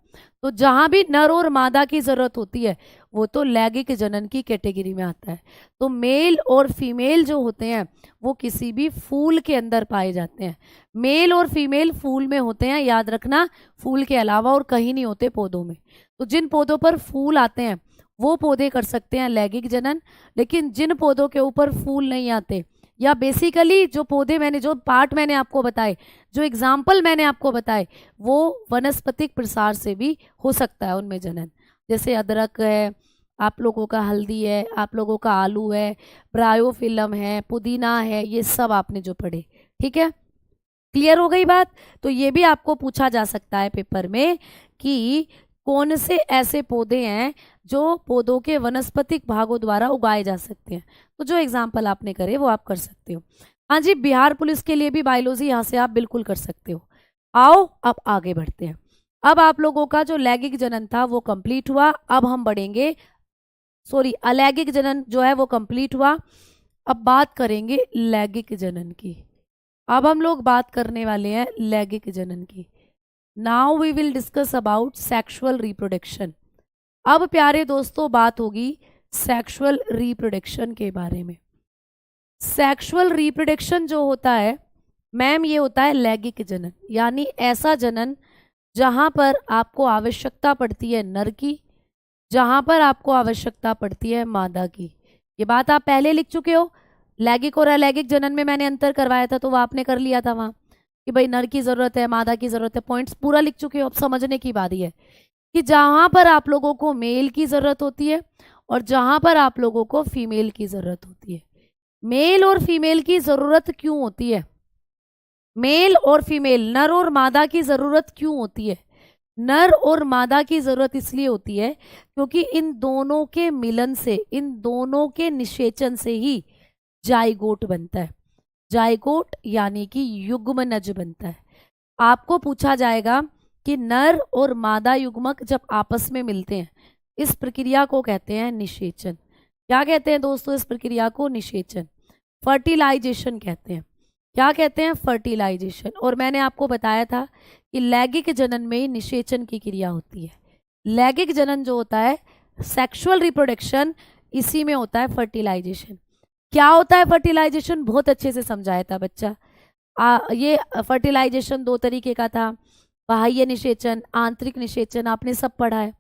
A: तो जहां भी नर और मादा की जरूरत होती है वो तो लैंगिक जनन की कैटेगरी में आता है। तो मेल और फीमेल जो होते हैं वो किसी भी फूल के अंदर पाए जाते हैं। मेल और फीमेल फूल में होते हैं, याद रखना, फूल के अलावा और कहीं नहीं होते पौधों में। तो जिन पौधों पर फूल आते हैं वो पौधे कर सकते हैं लैंगिक जनन, लेकिन जिन पौधों के ऊपर फूल नहीं आते, या बेसिकली जो पौधे मैंने, जो पार्ट मैंने आपको बताए, जो एग्जाम्पल मैंने आपको बताए, वो वनस्पतिक प्रसार से भी हो सकता है उनमें जनन। जैसे अदरक है, आप लोगों का हल्दी है, आप लोगों का आलू है, ब्रायोफिलम है, पुदीना है, ये सब आपने जो पढ़े, ठीक है, क्लियर हो गई बात। तो ये भी आपको पूछा जा सकता है पेपर में कि कौन से ऐसे पौधे हैं जो पौधों के वनस्पतिक भागों द्वारा उगाए जा सकते हैं। तो जो एग्जाम्पल आपने करे वो आप कर सकते हो। हाँ जी, बिहार पुलिस के लिए भी बायोलॉजी यहाँ से आप बिल्कुल कर सकते हो। आओ अब आगे बढ़ते हैं। अब आप लोगों का जो लैंगिक जनन था वो कंप्लीट हुआ। अब हम बढ़ेंगे, सॉरी, अलैंगिक जनन जो है वो कंप्लीट हुआ। अब बात करेंगे लैंगिक जनन की। अब हम लोग बात करने वाले हैं लैंगिक जनन की। Now we will discuss about sexual reproduction. अब प्यारे दोस्तों बात होगी सेक्सुअल रिप्रोडक्शन के बारे में। सेक्सुअल रिप्रोडक्शन जो होता है मैम, ये होता है लैंगिक जनन, यानी ऐसा जनन जहां पर आपको आवश्यकता पड़ती है नर की, जहां पर आपको आवश्यकता पड़ती है मादा की। ये बात आप पहले लिख चुके हो। लैंगिक और अलैंगिक जनन में मैंने अंतर करवाया था, तो वो आपने कर लिया था वहां कि भाई नर की जरूरत है, मादा की जरूरत है, पॉइंट्स पूरा लिख चुके हो। अब समझने की बारी है कि जहां पर आप लोगों को मेल की जरूरत होती है और जहां पर आप लोगों को फीमेल की जरूरत होती है। मेल और फीमेल की जरूरत क्यों होती है, मेल और फीमेल, नर और मादा की जरूरत क्यों होती है? नर और मादा की जरूरत इसलिए होती है क्योंकि इन दोनों के मिलन से, इन दोनों के निषेचन से ही जाइगोट बनता है। जाइगोट यानी कि युग्मनज बनता है। आपको पूछा जाएगा कि नर और मादा युग्मक जब आपस में मिलते हैं, इस प्रक्रिया को कहते हैं निषेचन। क्या कहते हैं दोस्तों इस प्रक्रिया को? निषेचन, फर्टिलाइजेशन कहते हैं। क्या कहते हैं? फर्टिलाइजेशन। और मैंने आपको बताया था कि लैंगिक जनन में निषेचन की क्रिया होती है। लैंगिक जनन जो होता है, सेक्सुअल रिप्रोडक्शन, इसी में होता है फर्टिलाइजेशन। क्या होता है फर्टिलाइजेशन? बहुत अच्छे से समझाया था बच्चा। ये फर्टिलाइजेशन दो तरीके का था, बाह्य निषेचन, आंतरिक निषेचन आपने सब पढ़ा है।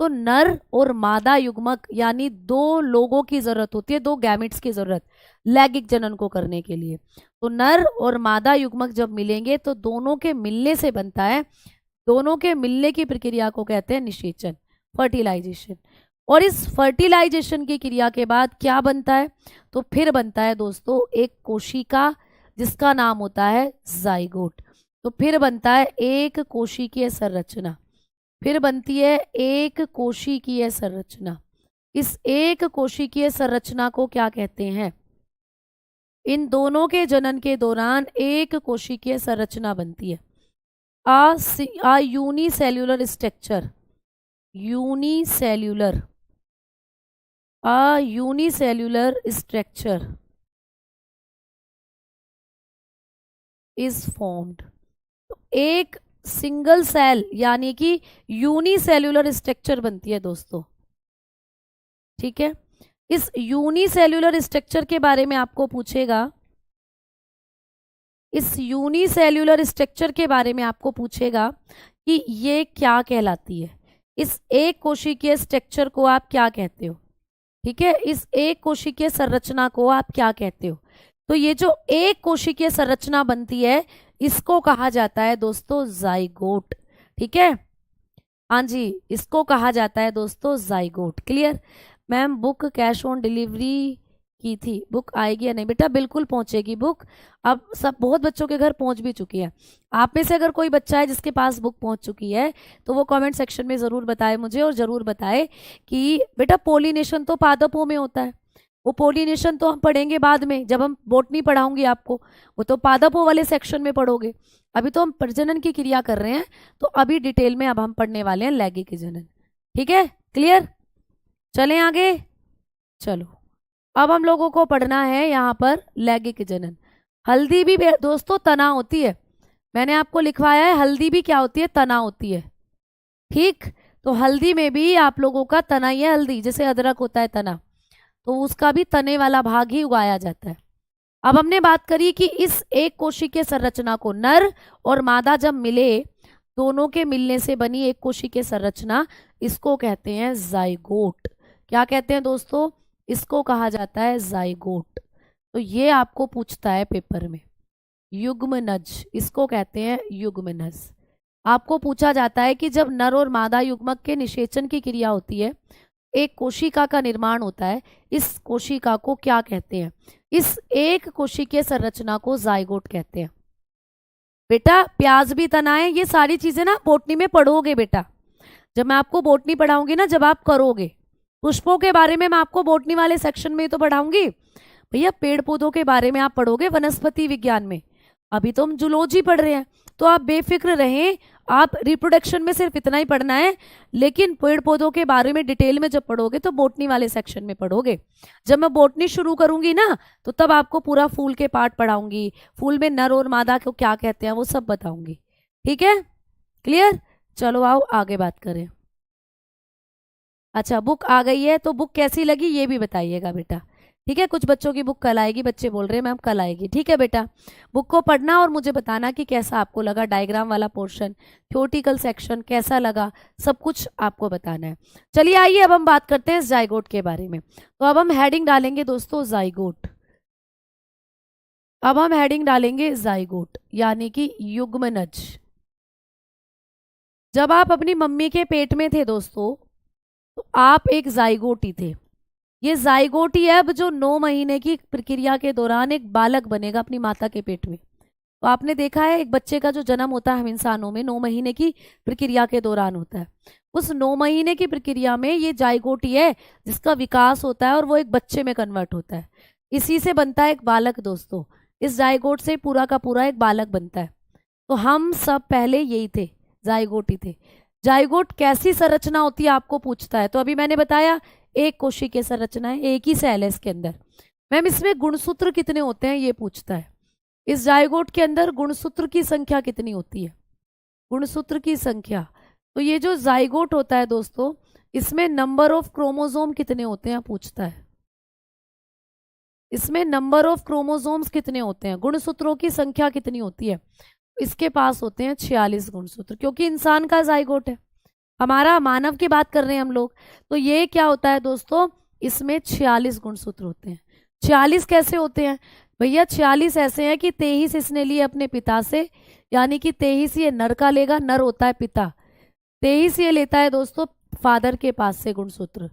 A: तो नर और मादा युग्मक यानी दो लोगों की जरूरत होती है, दो गैमेट्स की जरूरत लैंगिक जनन को करने के लिए। तो नर और मादा युग्मक जब मिलेंगे तो दोनों के मिलने से बनता है, दोनों के मिलने की प्रक्रिया को कहते हैं निषेचन, फर्टिलाइजेशन। और इस फर्टिलाइजेशन की क्रिया के बाद क्या बनता है? तो फिर बनता है दोस्तों एक कोशिका जिसका नाम होता है जाइगोट। तो फिर बनता है एक कोशिकीय संरचना, फिर बनती है एक कोशिकीय संरचना। इस एक कोशिकीय संरचना को क्या कहते हैं? इन दोनों के जनन के दौरान एक कोशिकीय संरचना बनती है, uh unicellular structure, unicellular, unicellular structure is formed. एक सिंगल सेल यानी कि यूनिसेल्यूलर स्ट्रक्चर बनती है दोस्तों, ठीक है। इस यूनिसेल्यूलर स्ट्रक्चर के बारे में आपको पूछेगा, इस यूनिसेल्यूलर स्ट्रक्चर के बारे में आपको पूछेगा कि ये क्या कहलाती है, इस एक कोशिकीय स्ट्रक्चर को आप क्या कहते हो, ठीक है, इस एक कोशिकीय संरचना को आप क्या कहते हो। तो ये जो एक कोशिकीय संरचना बनती है इसको कहा जाता है दोस्तों जाइगोट, ठीक है। हाँ जी, इसको कहा जाता है दोस्तों zygote. Clear? Ma'am book cash on delivery की थी, बुक आएगी या नहीं? बेटा बिल्कुल पहुंचेगी बुक, अब सब बहुत बच्चों के घर पहुंच भी चुकी है। आप में से अगर कोई बच्चा है जिसके पास बुक पहुंच चुकी है तो वो कमेंट सेक्शन में ज़रूर बताए मुझे, और ज़रूर बताए कि बेटा पोलिनेशन तो पादपों में होता है, वो पोलिनेशन तो हम पढ़ेंगे बाद में, जब हम बॉटनी पढ़ाऊंगी आपको, वो तो पादपों वाले सेक्शन में पढ़ोगे। अभी तो हम प्रजनन की क्रिया कर रहे हैं, तो अभी डिटेल में अब हम पढ़ने वाले हैं लैंगिक जनन, ठीक है। क्लियर? चलें आगे। चलो अब हम लोगों को पढ़ना है यहाँ पर लैंगिक जनन। हल्दी भी दोस्तों तना होती है, मैंने आपको लिखवाया है हल्दी भी क्या होती है? तना होती है, ठीक। तो हल्दी में भी आप लोगों का तना ही है, हल्दी जैसे अदरक होता है तना, तो उसका भी तने वाला भाग ही उगाया जाता है। अब हमने बात करी कि इस एक कोशिकीय संरचना को नर और मादा जब मिले, दोनों के मिलने से बनी एक कोशिकीय संरचना, इसको कहते हैं जाइगोट। क्या कहते हैं दोस्तों? इसको कहा जाता है जाइगोट। तो ये आपको पूछता है पेपर में, युग्मनज, इसको कहते हैं युग्मनज। आपको पूछा जाता है कि जब नर और मादा युग्मक के निषेचन की क्रिया होती है, एक कोशिका का निर्माण होता है, इस कोशिका को क्या कहते हैं? इस एक कोशिकीय संरचना को जाइगोट कहते हैं। बेटा प्याज भी तना है, ये सारी चीजें ना बोटनी में पढ़ोगे बेटा, जब मैं आपको बोटनी पढ़ाऊंगी ना, जब आप करोगे। पुष्पों के बारे में मैं आपको बोटनी वाले सेक्शन में तो पढ़ाऊंगी भैया, पेड़ पौधों के बारे में आप पढ़ोगे वनस्पति विज्ञान में, अभी तो हम जूलॉजी पढ़ रहे हैं। तो आप बेफिक्र रहें, आप रिप्रोडक्शन में सिर्फ इतना ही पढ़ना है, लेकिन पेड़ पौधों के बारे में डिटेल में जब पढ़ोगे तो बोटनी वाले सेक्शन में पढ़ोगे। जब मैं बोटनी शुरू करूंगी ना, तो तब आपको पूरा फूल के पार्ट पढ़ाऊंगी, फूल में नर और मादा को क्या कहते हैं वो सब बताऊंगी, ठीक है। क्लियर? चलो आओ आगे बात करें। अच्छा बुक आ गई है, तो बुक कैसी लगी ये भी बताइएगा बेटा, ठीक है। कुछ बच्चों की बुक कल आएगी, बच्चे बोल रहे हैं मैम कल आएगी, ठीक है बेटा। बुक को पढ़ना और मुझे बताना कि कैसा आपको लगा, डायग्राम वाला पोर्शन, थ्योरेटिकल सेक्शन कैसा लगा, सब कुछ आपको बताना है। चलिए आइए अब हम बात करते हैं जाइगोट के बारे में। तो अब हम हेडिंग डालेंगे दोस्तों जाइगोट, अब हम हेडिंग डालेंगे जाइगोट यानी कि युग्मनज। जब आप अपनी मम्मी के पेट में थे दोस्तों, तो आप एक जाइगोट ही थे। ये जाइगोट ही है अब जो 9 महीने की प्रक्रिया के दौरान एक बालक बनेगा अपनी माता के पेट में। तो आपने देखा है एक बच्चे का जो जन्म होता है हम इंसानों में 9 महीने की प्रक्रिया के दौरान होता है। उस 9 महीने की प्रक्रिया में ये जाइगोट ही है जिसका विकास होता है और वो एक बच्चे में कन्वर्ट होता है, इसी से बनता है एक बालक दोस्तों। इस जाइगोट से पूरा का पूरा एक बालक बनता है। तो हम सब पहले यही थे, जाइगोट ही थे। जाइगोट कैसी संरचना होती है आपको पूछता है, तो अभी मैंने बताया एक कोशिकीय संरचना है, एक ही सेल है इसके अंदर। मैम इसमें गुणसूत्र कितने होते हैं ये पूछता है। इस जाइगोट के अंदर गुणसूत्र की संख्या कितनी होती है? गुणसूत्र की संख्या, तो ये जो जाइगोट होता है दोस्तों, इसमें नंबर ऑफ क्रोमोसोम कितने होते हैं पूछता है। इसमें नंबर ऑफ क्रोमोसोम्स कितने होते हैं, गुणसूत्रों की संख्या कितनी होती है? इसके पास होते हैं 46 गुणसूत्र, क्योंकि इंसान का जाइगोट है, हमारा मानव की बात कर रहे हैं हम लोग। तो ये क्या होता है दोस्तों, इसमें 46 गुणसूत्र होते हैं। 46 कैसे होते हैं भैया, 46 ऐसे हैं कि 23 इसने लिए अपने पिता से, यानी कि 23 ये नर का लेगा, नर होता है पिता, 23 ये लेता है दोस्तों फादर के पास से गुणसूत्र,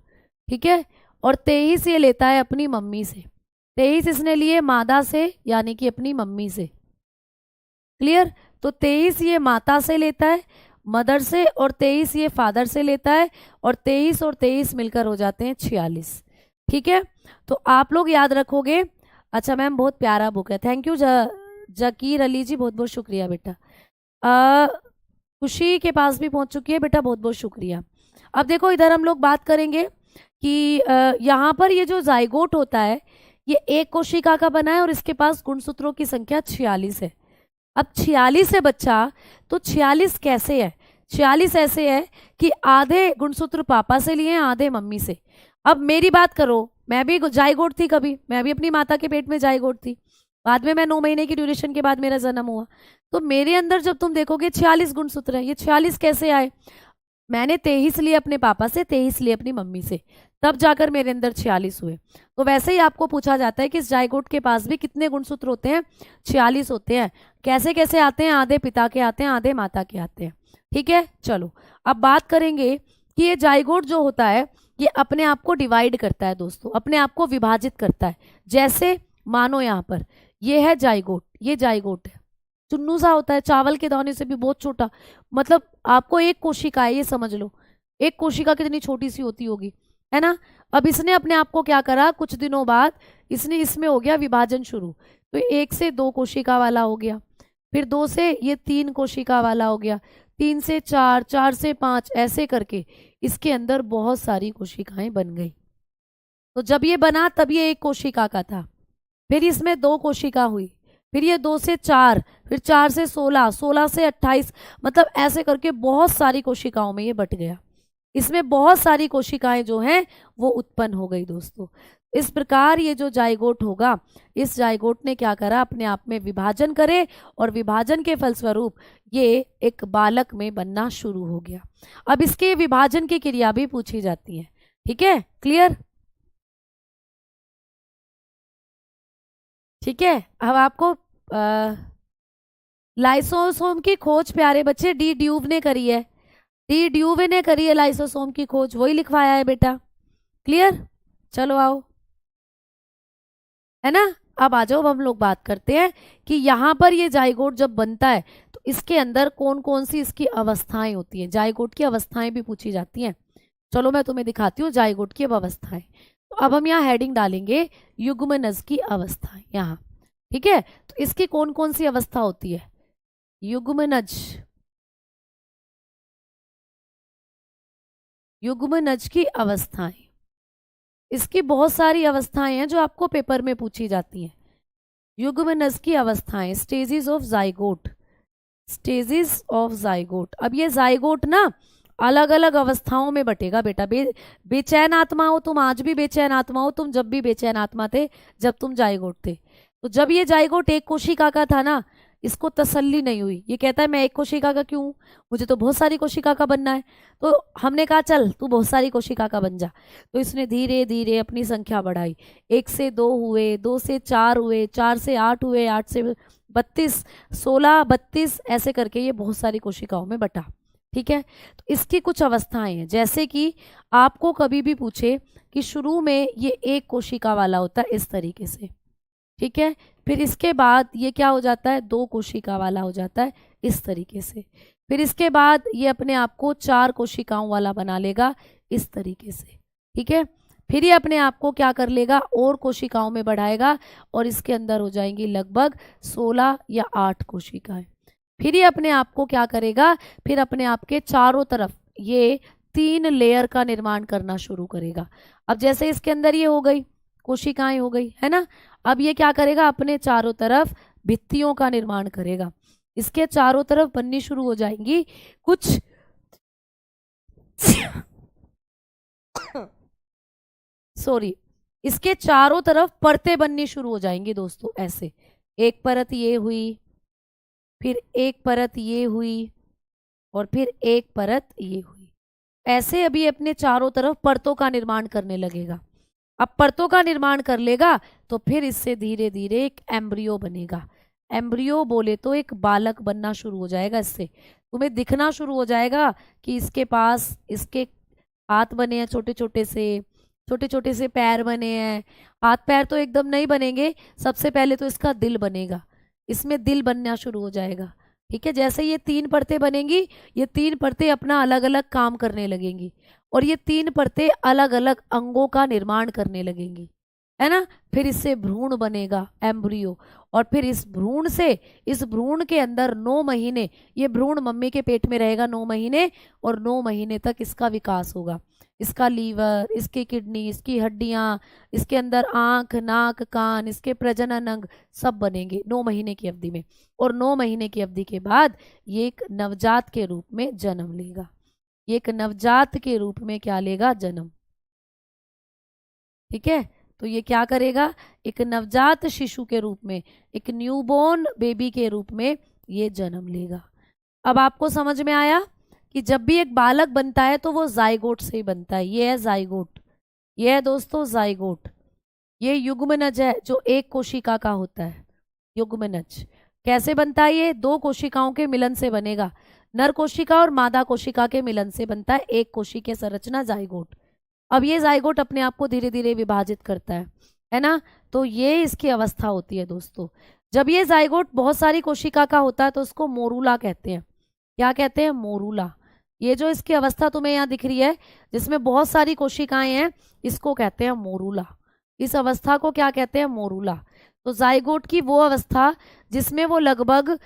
A: ठीक है, और 23 ये लेता है अपनी मम्मी से, 23 इसने लिए मादा से यानी कि अपनी मम्मी से, क्लियर। तो 23 ये माता से लेता है, मदर से, और 23 ये फादर से लेता है, और 23 और 23 मिलकर हो जाते हैं 46, ठीक है। तो आप लोग याद रखोगे। अच्छा मैम बहुत प्यारा बुक है, थैंक यू जकीर अली जी, बहुत बहुत शुक्रिया बेटा। खुशी के पास भी पहुंच चुकी है बेटा, बहुत बहुत शुक्रिया। अब देखो इधर हम लोग बात करेंगे कि यहाँ पर ये जो जाइगोट होता है ये एक कोशिका का बना है और इसके पास गुणसूत्रों की संख्या 46 है। अब 46 है बच्चा, तो 46 कैसे है, 46 ऐसे है कि आधे गुणसूत्र पापा से लिए हैं, आधे मम्मी से। अब मेरी बात करो, मैं भी जाइगोट थी, कभी मैं भी अपनी माता के पेट में जाइगोट थी, बाद में मैं 9 महीने की ड्यूरेशन के बाद मेरा जन्म हुआ। तो मेरे अंदर जब तुम देखोगे 46 गुणसूत्र है, ये 46 कैसे आए, मैंने 23 लिए अपने पापा से, 23 लिए अपनी मम्मी से, तब जाकर मेरे अंदर 46 हुए। तो वैसे ही आपको पूछा जाता है कि इस जाइगोट के पास भी कितने गुणसूत्र होते हैं, 46 होते हैं। कैसे कैसे आते हैं, आधे पिता के आते हैं, आधे माता के आते हैं, ठीक है। चलो अब बात करेंगे कि ये जाइगोट जो होता है ये अपने आप को डिवाइड करता है दोस्तों, अपने आप को विभाजित करता है। जैसे मानो यहाँ पर ये है जाइगोट, ये जाइगोट है, चुन्नू सा होता है, चावल के दाने से भी बहुत छोटा, मतलब आपको एक कोशिका है ये समझ लो, एक कोशिका कितनी छोटी सी होती होगी, है ना। अब इसने अपने आप को क्या करा, कुछ दिनों बाद इसने इसमें हो गया विभाजन शुरू, तो 1 से 2 कोशिका वाला हो गया, फिर 2 से ये 3 कोशिका वाला हो गया, 3 से 4, 4 से 5, ऐसे करके इसके अंदर बहुत सारी कोशिकाएं बन गई। तो जब ये बना तब ये एक कोशिका का था, फिर इसमें 2 कोशिका हुई, फिर ये 2 से 4, फिर 4 से 16, 16 से 28, मतलब ऐसे करके बहुत सारी कोशिकाओं में ये बट गया। इसमें बहुत सारी कोशिकाएं जो हैं वो उत्पन्न हो गई दोस्तों। इस प्रकार ये जो जाइगोट होगा, इस जाइगोट ने क्या करा, अपने आप में विभाजन करे और विभाजन के फलस्वरूप ये एक बालक में बनना शुरू हो गया। अब इसके विभाजन की क्रिया भी पूछी जाती है, ठीक है, क्लियर, ठीक है। अब आपको लाइसोसोम की खोज प्यारे बच्चे डी ड्यूव ने करी है, डी ड्यूवे ने करी है लाइसोसोम की खोज, वही लिखवाया है बेटा, क्लियर। चलो आओ, है ना। अब आ जाओ, अब हम लोग बात करते हैं कि यहाँ पर ये जाइगोट जब बनता है तो इसके अंदर कौन कौन सी इसकी अवस्थाएं होती हैं, जाइगोट की अवस्थाएं भी पूछी जाती हैं। चलो मैं तुम्हें दिखाती हूँ जाइगोट की अब अवस्थाएं। तो अब हम यहाँ हेडिंग डालेंगे युग्मनज की अवस्थाएं यहाँ, ठीक है। तो इसकी कौन कौन सी अवस्था होती है, युग्मनज, युग्मनज की अवस्थाएं, इसकी बहुत सारी अवस्थाएं हैं जो आपको पेपर में पूछी जाती हैं। युग्मनज की अवस्थाएं, stages of zygote, stages of zygote. अब ये जाइगोट ना अलग अलग अवस्थाओं में बटेगा बेटा। बेचैन आत्मा हो तुम, आज भी बेचैन आत्मा हो तुम, जब भी बेचैन आत्मा थे जब तुम जाइगोट थे। तो जब ये जाइगोट एक कोशिका का था ना, इसको तसल्ली नहीं हुई, ये कहता है मैं एक कोशिका का क्यों, मुझे तो बहुत सारी कोशिका का बनना है। तो हमने कहा चल तू बहुत सारी कोशिका का बन जा। तो इसने धीरे धीरे अपनी संख्या बढ़ाई, 1 से 2 हुए, 2 से 4 हुए, 4 से 8 हुए, 8 से 32, 16, 32, ऐसे करके ये बहुत सारी कोशिकाओं में बटा, ठीक है। तो इसकी कुछ अवस्थाएं हैं, जैसे कि आपको कभी भी पूछे कि शुरू में ये एक कोशिका वाला होता है इस तरीके से, ठीक है, फिर इसके बाद ये क्या हो जाता है, 2 कोशिका वाला हो जाता है इस तरीके से, फिर इसके बाद ये अपने आप को 4 कोशिकाओं वाला बना लेगा इस तरीके से, ठीक है। फिर ये अपने आप को क्या कर लेगा, और कोशिकाओं में बढ़ाएगा और इसके अंदर हो जाएंगी लगभग 16 या 8 कोशिकाएं। फिर ये अपने आप को क्या करेगा, फिर अपने आप के चारों तरफ ये 3 लेयर का निर्माण करना शुरू करेगा। अब जैसे इसके अंदर ये हो गई कोशिकाएं, हो गई है ना, अब ये क्या करेगा, अपने चारों तरफ भित्तियों का निर्माण करेगा, इसके चारों तरफ बननी शुरू हो जाएंगी कुछ सॉरी, इसके चारों तरफ परतें बननी शुरू हो जाएंगी दोस्तों, ऐसे एक परत ये हुई, फिर एक परत ये हुई, और फिर एक परत ये हुई। ऐसे अभी अपने चारों तरफ परतों का निर्माण करने लगेगा। अब परतों का निर्माण कर लेगा तो फिर इससे धीरे धीरे एक एम्ब्रियो बनेगा। एम्ब्रियो बोले तो एक बालक बनना शुरू हो जाएगा। इससे तुम्हें दिखना शुरू हो जाएगा कि इसके पास इसके हाथ बने हैं, छोटे छोटे से पैर बने हैं। हाथ पैर तो एकदम नहीं बनेंगे, सबसे पहले तो इसका दिल बनेगा, इसमें दिल बनना शुरू हो जाएगा। ठीक है, जैसे ये तीन परतें बनेंगी, ये तीन परतें अपना अलग अलग काम करने लगेंगी, और ये तीन परतें अलग अलग अंगों का निर्माण करने लगेंगी, है ना। फिर इससे भ्रूण बनेगा, एम्ब्रियो, और फिर इस भ्रूण से, इस भ्रूण के अंदर 9 महीने, ये भ्रूण मम्मी के पेट में रहेगा 9 महीने, और 9 महीने तक इसका विकास होगा। इसका लीवर, इसकी किडनी, इसकी हड्डियां, इसके अंदर आंख, नाक, कान, इसके प्रजनन अंग सब बनेंगे 9 महीने की अवधि में। और 9 महीने की अवधि के बाद ये एक नवजात के रूप में जन्म लेगा। ये एक नवजात के रूप में क्या लेगा? जन्म। ठीक है, तो ये क्या करेगा? एक नवजात शिशु के रूप में, एक न्यूबॉर्न बेबी के रूप में ये जन्म लेगा। अब आपको समझ में आया कि जब भी एक बालक बनता है तो वो जाइगोट से ही बनता है। ये है जाइगोट, ये है दोस्तों जाइगोट। ये युग्मनज है जो एक कोशिका का होता है। युग्मनज कैसे बनता है? ये दो कोशिकाओं के मिलन से बनेगा। नर कोशिका और मादा कोशिका के मिलन से बनता है एक कोशिकीय संरचना, जाइगोट। अब ये जाइगोट अपने आप को धीरे धीरे विभाजित करता है ना। तो ये इसकी अवस्था होती है दोस्तों। जब ये जाइगोट बहुत सारी कोशिका का होता है तो उसको मोरूला कहते हैं। क्या कहते हैं? मोरूला। ये जो इसकी अवस्था तुम्हें यहाँ दिख रही है जिसमें बहुत सारी कोशिकाएं हैं, इसको कहते हैं मोरूला। इस अवस्था को क्या कहते हैं? मोरूला। तो जाइगोट की वो अवस्था जिसमें वो लगभग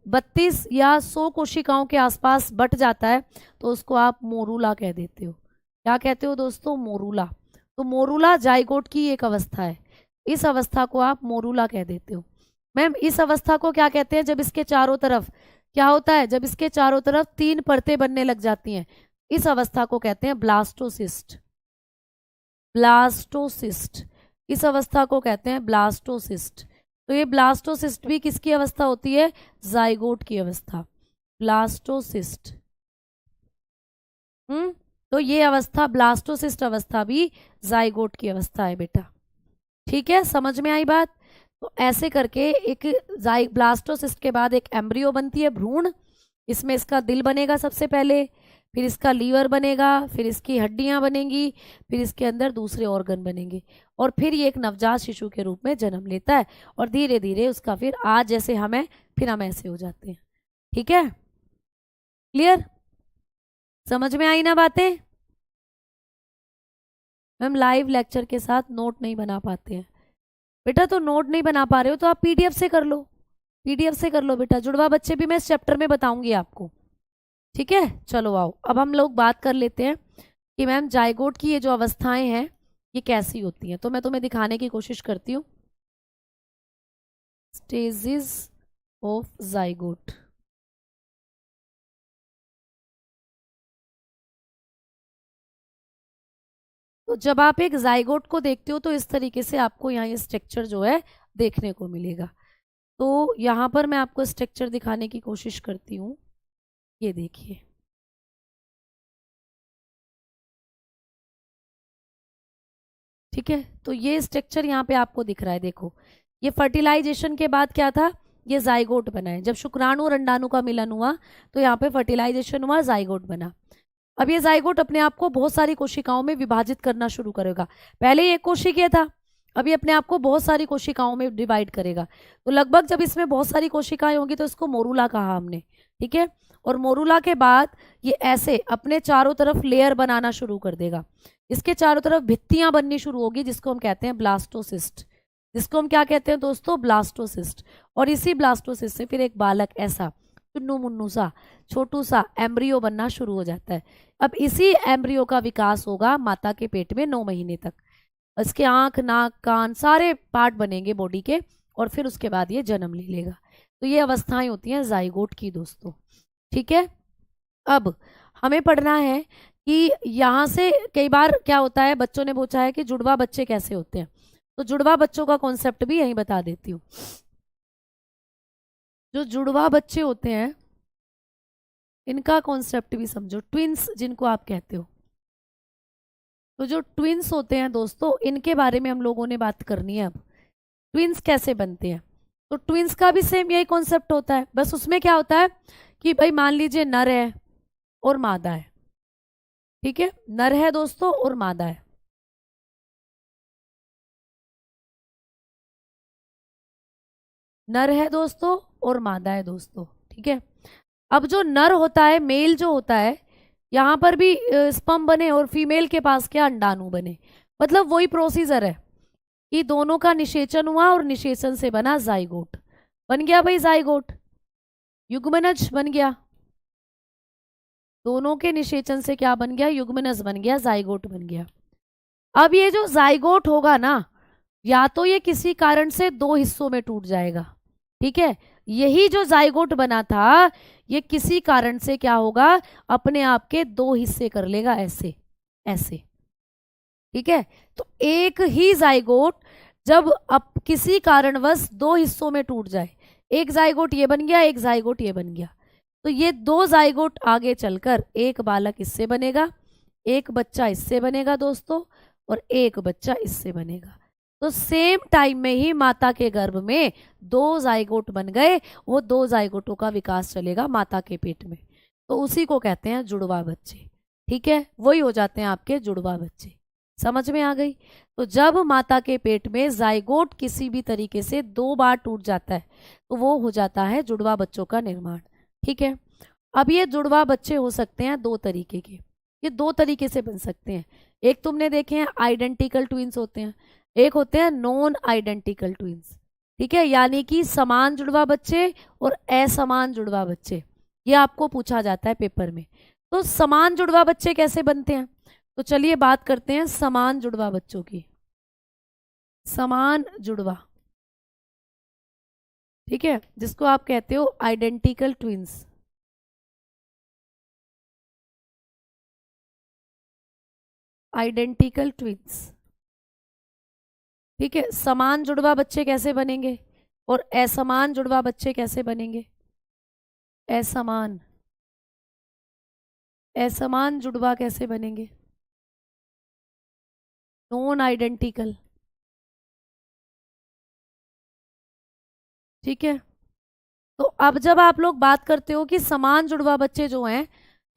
A: 32 या 100 कोशिकाओं के आसपास बट जाता है, तो उसको आप मोरूला कह देते हो। क्या कहते हो दोस्तों? मोरूला। तो मोरूला जाइगोट की एक अवस्था है, इस अवस्था को आप मोरूला कह देते हो। मैम इस अवस्था को क्या कहते हैं? जब इसके चारों तरफ क्या होता है? जब इसके चारों तरफ 3 परतें बनने लग जाती हैं, इस अवस्था को कहते हैं ब्लास्टोसिस्ट। ब्लास्टोसिस्ट, इस अवस्था को कहते हैं ब्लास्टोसिस्ट। तो ये ब्लास्टोसिस्ट भी किसकी अवस्था होती है? जाइगोट की अवस्था, ब्लास्टोसिस्ट। तो ये अवस्था, ब्लास्टोसिस्ट अवस्था भी जाइगोट की अवस्था है बेटा। ठीक है, समझ में आई बात? तो ऐसे करके एक ब्लास्टोसिस्ट के बाद एक एम्ब्रियो बनती है, भ्रूण। इसमें इसका दिल बनेगा सबसे पहले, फिर इसका लीवर बनेगा, फिर इसकी हड्डियां बनेंगी, फिर इसके अंदर दूसरे ऑर्गन बनेंगे, और फिर ये एक नवजात शिशु के रूप में जन्म लेता है। और धीरे धीरे उसका फिर आज जैसे हम हैं फिर हम ऐसे हो जाते हैं। ठीक है, क्लियर? समझ में आई ना बातें? मैम लाइव लेक्चर के साथ नोट नहीं बना पाते हैं बेटा। तो नोट नहीं बना पा रहे हो तो आप पीडीएफ से कर लो, पीडीएफ से कर लो बेटा। जुड़वा बच्चे भी मैं इस चैप्टर में बताऊंगी आपको। ठीक है, चलो आओ अब हम लोग बात कर लेते हैं कि मैम जाइगोट की ये जो अवस्थाएं हैं ये कैसी होती हैं। तो मैं तुम्हें दिखाने की कोशिश करती हूँ। Stages of zygote. तो जब आप एक जाइगोट को देखते हो तो इस तरीके से आपको यहाँ ये स्ट्रक्चर जो है देखने को मिलेगा। तो यहाँ पर मैं आपको स्ट्रक्चर दिखाने की कोशिश करती हूँ। ये देखिए, ठीक है। तो ये स्ट्रक्चर यहाँ पे आपको दिख रहा है, देखो। ये फर्टिलाइजेशन के बाद क्या था? ये जाइगोट बना है। जब शुक्राणु और अंडाणु का मिलन हुआ तो यहाँ पे फर्टिलाइजेशन हुआ, जाइगोट बना। अब ये जाइगोट अपने आप को बहुत सारी कोशिकाओं में विभाजित करना शुरू करेगा। पहले एक कोशिकीय था, अभी अपने आप को बहुत सारी कोशिकाओं में डिवाइड करेगा। तो लगभग जब इसमें बहुत सारी कोशिकाएं होंगी तो इसको मोरूला कहा हमने। ठीक है, और मोरूला के बाद ये ऐसे अपने चारों तरफ लेयर बनाना शुरू कर देगा। इसके चारों तरफ भित्तियां बननी शुरू होगी जिसको हम कहते हैं ब्लास्टोसिस्ट। जिसको हम क्या कहते हैं दोस्तों? ब्लास्टोसिस्ट। और इसी ब्लास्टोसिस्ट से फिर एक बालक ऐसा चुन्नू मुन्नू सा छोटू सा एम्ब्रियो बनना शुरू हो जाता है। अब इसी एम्ब्रियो का विकास होगा माता के पेट में 9 महीने तक। इसके आंख, नाक, कान सारे पार्ट बनेंगे बॉडी के, और फिर उसके बाद ये जन्म ले लेगा। तो ये अवस्थाएं होती हैं जाइगोट की दोस्तों। ठीक है, अब हमें पढ़ना है कि यहाँ से कई बार क्या होता है, बच्चों ने पूछा है कि जुड़वा बच्चे कैसे होते हैं। तो जुड़वा बच्चों का कॉन्सेप्ट भी यही बता देती हूँ। जो जुड़वा बच्चे होते हैं इनका कॉन्सेप्ट भी समझो, ट्विंस जिनको आप कहते हो। तो जो ट्विंस होते हैं दोस्तों, इनके बारे में हम लोगों ने बात करनी है अब। ट्विंस कैसे बनते हैं? तो ट्विंस का भी सेम यही कॉन्सेप्ट होता है, बस उसमें क्या होता है कि भाई मान लीजिए नर है और मादा है। ठीक है, नर है दोस्तों और मादा है। नर है दोस्तों और मादा है दोस्तों। ठीक है, अब जो नर होता है, मेल जो होता है, यहाँ पर भी स्पर्म बने और फीमेल के पास क्या, अंडाणु बने। मतलब वही प्रोसीजर है कि दोनों का निषेचन हुआ और निषेचन से बना जाइगोट। बन गया भाई जाइगोट, युग्मनज बन गया। दोनों के निषेचन से क्या बन गया, युग्मनज बन गया, जाइगोट बन गया। अब ये जो जाइगोट होगा ना, या तो ये किसी कारण से दो हिस्सों में टूट जाएगा। ठीक है, यही जो जाइगोट बना था ये किसी कारण से क्या होगा, अपने आप के दो हिस्से कर लेगा, ऐसे ऐसे। ठीक है, तो एक ही जाइगोट जब अब किसी कारणवश दो हिस्सों में टूट जाए, एक जाइगोट ये बन गया, एक जाइगोट ये बन गया, तो ये दो जाइगोट आगे चलकर एक बालक इससे बनेगा, एक बच्चा इससे बनेगा दोस्तों, और एक बच्चा इससे बनेगा। तो सेम टाइम में ही माता के गर्भ में दो जाइगोट बन गए, वो दो जाइगोटों का विकास चलेगा माता के पेट में, तो उसी को कहते हैं जुड़वा बच्चे। ठीक है, वही हो जाते हैं आपके जुड़वा बच्चे। समझ में आ गई? तो जब माता के पेट में जाइगोट किसी भी तरीके से दो बार टूट जाता है तो वो हो जाता है जुड़वा बच्चों का निर्माण। ठीक है, अब ये जुड़वा बच्चे हो सकते हैं दो तरीके के, ये दो तरीके से बन सकते हैं। एक तुमने देखे हैं आइडेंटिकल ट्विंस होते हैं, एक होते हैं नॉन आइडेंटिकल ट्विंस। ठीक है, यानी कि समान जुड़वा बच्चे और असमान जुड़वा बच्चे, ये आपको पूछा जाता है पेपर में। तो समान जुड़वा बच्चे कैसे बनते हैं? तो चलिए बात करते हैं समान जुड़वा बच्चों की। समान जुड़वा, ठीक है, जिसको आप कहते हो आइडेंटिकल ट्विंस। आइडेंटिकल ट्विंस, ठीक है। समान जुड़वा बच्चे कैसे बनेंगे और असमान जुड़वा बच्चे कैसे बनेंगे? असमान, असमान जुड़वा कैसे बनेंगे? Non identical. ठीक है, तो अब जब आप लोग बात करते हो कि समान जुड़वा बच्चे जो हैं,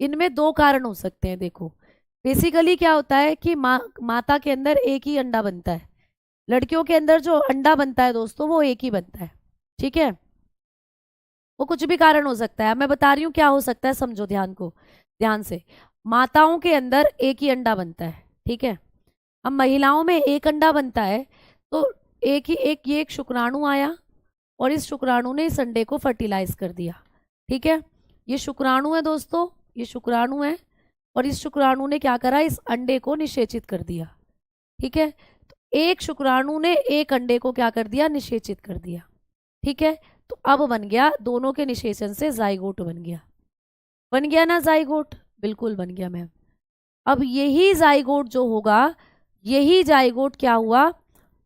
A: इनमें दो कारण हो सकते हैं। देखो, बेसिकली क्या होता है कि माता के अंदर एक ही अंडा बनता है, लड़कियों के अंदर जो अंडा बनता है दोस्तों वो एक ही बनता है। ठीक है, वो कुछ भी कारण हो सकता है, मैं बता रही हूँ क्या हो सकता है, समझो ध्यान से। माताओं के अंदर एक ही अंडा बनता है, ठीक है। अब महिलाओं में एक अंडा बनता है, तो एक शुक्राणु आया और इस शुक्राणु ने इस अंडे को फर्टिलाइज कर दिया। ठीक है, ये शुक्राणु है दोस्तों, ये शुक्राणु है, और इस शुक्राणु ने क्या करा, इस अंडे को निषेचित कर दिया। ठीक है, तो एक शुक्राणु ने एक अंडे को क्या कर दिया, निषेचित कर दिया। ठीक है, तो अब बन गया, दोनों के निषेचन से जाइगोट बन गया ना जाइगोट, बिल्कुल बन गया मैम। अब यही जाइगोट जो होगा, यही जाइगोट क्या हुआ,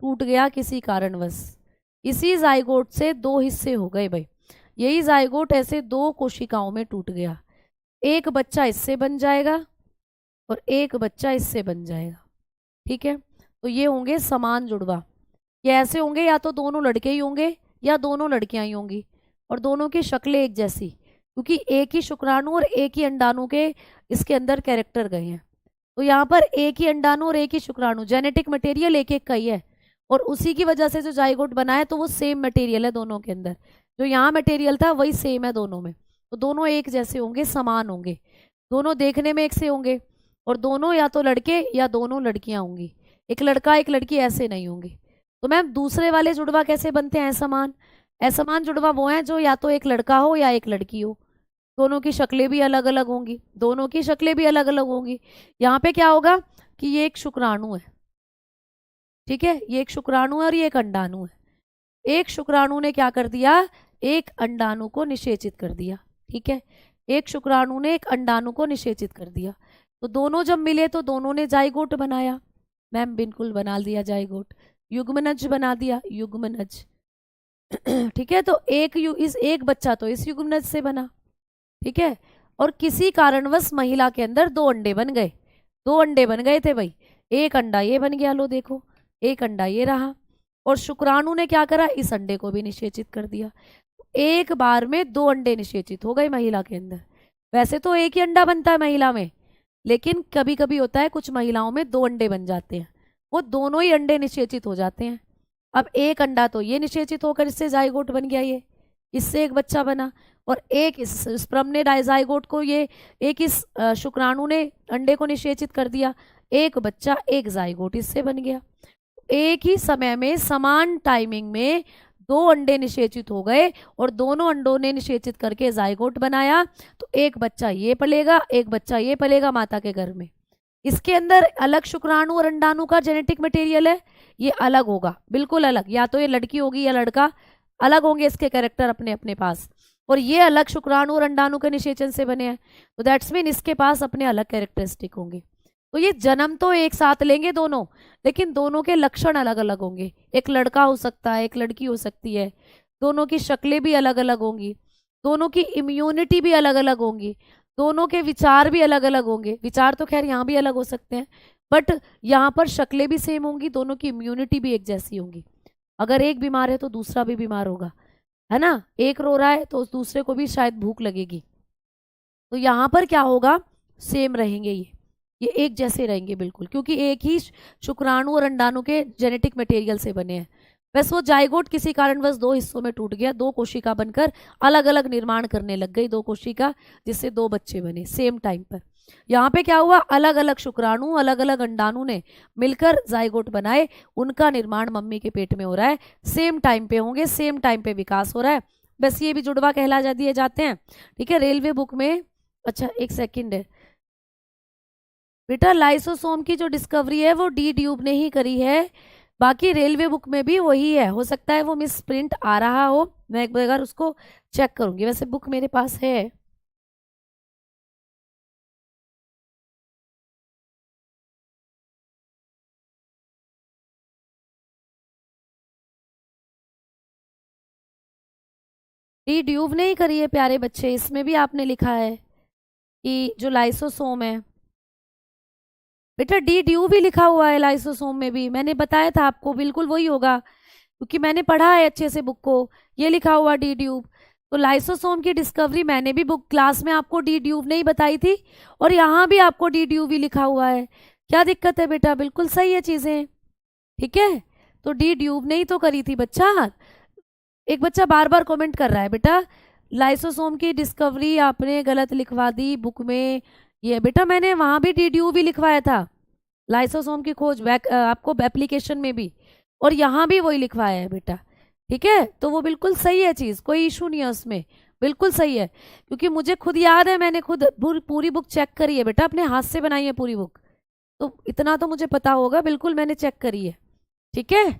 A: टूट गया किसी कारणवश, इसी जाइगोट से दो हिस्से हो गए भाई। यही जाइगोट ऐसे दो कोशिकाओं में टूट गया, एक बच्चा इससे बन जाएगा और एक बच्चा इससे बन जाएगा। ठीक है, तो ये होंगे समान जुड़वा। ये ऐसे होंगे, या तो दोनों लड़के ही होंगे या दोनों लड़कियां ही होंगी, और दोनों की शक्लें एक जैसी, क्योंकि एक ही शुक्राणु और एक ही अंडाणु के इसके अंदर कैरेक्टर गए हैं। तो यहाँ पर एक ही अंडाणु और एक ही शुक्राणु, जेनेटिक मटेरियल एक एक का ही है, और उसी की वजह से जो जाइगोट बना है, तो वो सेम मटेरियल है दोनों के अंदर, जो यहाँ मटेरियल था वही सेम है दोनों में। तो दोनों एक जैसे होंगे, समान होंगे, दोनों देखने में एक से होंगे, और दोनों या तो लड़के या दोनों लड़कियां होंगी, एक लड़का एक लड़की ऐसे नहीं होंगे। तो मैम दूसरे वाले जुड़वा कैसे बनते हैं, असमान? असमान जुड़वा वो हैं जो या तो एक लड़का हो या एक लड़की हो, दोनों की शक्लें भी अलग अलग होंगी, दोनों की शक्लें भी अलग अलग होंगी। यहाँ पे क्या होगा कि ये एक शुक्राणु है, ठीक है, ये एक शुक्राणु है और ये एक अंडाणु है। एक शुक्राणु ने क्या कर दिया, एक अंडाणु को निषेचित कर दिया। ठीक है, एक शुक्राणु ने एक अंडाणु को निषेचित कर दिया, तो दोनों जब मिले तो दोनों ने जाइगोट बनाया। मैम बिल्कुल बना दिया जाइगोट, युग्मनज बना दिया, युग्मनज। ठीक है, तो एक बच्चा तो इस युग्मनज से बना, ठीक है, और किसी कारणवश महिला के अंदर 2 अंडे बन गए, 2 अंडे बन गए थे भाई, एक अंडा ये बन गया, लो देखो, एक अंडा ये रहा, और शुक्राणु ने क्या करा, इस अंडे को भी निषेचित कर दिया। एक बार में 2 अंडे निषेचित हो गए महिला के अंदर। वैसे तो एक ही अंडा बनता है महिला में, लेकिन कभी कभी होता है कुछ महिलाओं में 2 अंडे बन जाते हैं, वो दोनों ही अंडे निषेचित हो जाते हैं। अब एक अंडा तो ये निषेचित होकर इससे जाइगोट बन गया, ये इससे एक बच्चा बना, और एक इस स्पर्म ने डायजाइगोट को, ये एक इस शुक्राणु ने अंडे को निषेचित कर दिया, एक बच्चा एक जाइगोट इससे बन गया। एक ही समय में समान टाइमिंग में 2 अंडे निषेचित हो गए और दोनों अंडों ने निषेचित करके जाइगोट बनाया, तो एक बच्चा ये पलेगा, एक बच्चा ये पलेगा माता के गर्भ में। इसके अंदर अलग शुक्राणु और अंडाणु का जेनेटिक मटेरियल है, ये अलग होगा, बिल्कुल अलग, या तो ये लड़की होगी या लड़का, अलग होंगे इसके कैरेक्टर अपने अपने पास, और ये अलग शुक्राणु और अंडाणु के निषेचन से बने हैं, तो दैट्स मीन इसके पास अपने अलग कैरेक्टरिस्टिक होंगे। तो ये जन्म तो एक साथ लेंगे दोनों, लेकिन दोनों के लक्षण अलग अलग होंगे, एक लड़का हो सकता है, एक लड़की हो सकती है, दोनों की शक्लें भी अलग अलग होंगी, दोनों की इम्यूनिटी भी अलग अलग होंगी, दोनों के विचार भी अलग अलग होंगे, विचार तो खैर यहाँ भी अलग हो सकते हैं, बट यहाँ पर शक्लें भी सेम होंगी, दोनों की इम्यूनिटी भी एक जैसी होंगी। अगर एक बीमार है तो दूसरा भी बीमार होगा, है ना, एक रो रहा है तो दूसरे को भी शायद भूख लगेगी, तो यहाँ पर क्या होगा, सेम रहेंगे, ये एक जैसे रहेंगे बिल्कुल, क्योंकि एक ही शुक्राणु और अंडाणु के जेनेटिक मटेरियल से बने हैं। बस वो जाइगोट किसी कारणवश 2 हिस्सों में टूट गया, 2 कोशिका बनकर अलग अलग निर्माण करने लग गई 2 कोशिका, जिससे 2 बच्चे बने सेम टाइम पर। यहाँ पे क्या हुआ, अलग अलग शुक्राणु अलग अलग अंडाणु ने मिलकर जाइगोट बनाए, उनका निर्माण मम्मी के पेट में हो रहा है, सेम टाइम पे होंगे, सेम टाइम पे विकास हो रहा है, बस ये भी जुड़वा कहला जा दिए जाते हैं। ठीक है, रेलवे बुक में, अच्छा एक सेकेंड है बेटा, लाइसोसोम की जो डिस्कवरी है वो डी ड्यूब ने ही करी है, बाकी रेलवे बुक में भी वही है, हो सकता है वो मिस प्रिंट आ रहा हो, मैं एक बार उसको चेक करूंगी, वैसे बुक मेरे पास है। डी ड्यूब ने ही करी है प्यारे बच्चे, इसमें भी आपने लिखा है कि जो लाइसोसोम है, बेटा डी ड्यूब भी लिखा हुआ है लाइसोसोम में भी, मैंने बताया था आपको, बिल्कुल वही होगा, क्योंकि मैंने पढ़ा है अच्छे से बुक को, ये लिखा हुआ डी ड्यूब। तो लाइसोसोम की डिस्कवरी मैंने भी बुक क्लास में आपको डी ड्यूब नहीं बताई थी, और यहाँ भी आपको डी ड्यूब ही लिखा हुआ है, क्या दिक्कत है बेटा, बिल्कुल सही है चीजें, ठीक है, तो डी ड्यूब ने ही तो करी थी बच्चा। एक बच्चा बार बार कमेंट कर रहा है बेटा, लाइसोसोम की डिस्कवरी आपने गलत लिखवा दी बुक में, ये बेटा मैंने वहां भी डी ड्यूब ही लिखवाया था, लाइसोसोम की खोज आपको एप्लीकेशन में भी, और यहाँ भी वही लिखवाया है बेटा, ठीक है, तो वो बिल्कुल सही है चीज, कोई इशू नहीं है उसमें, बिल्कुल सही है, क्योंकि मुझे खुद याद है, मैंने खुद पूरी बुक चेक करी है बेटा, अपने हाथ से बनाई है पूरी बुक, तो इतना तो मुझे पता होगा, बिल्कुल मैंने चेक करी है, ठीक है,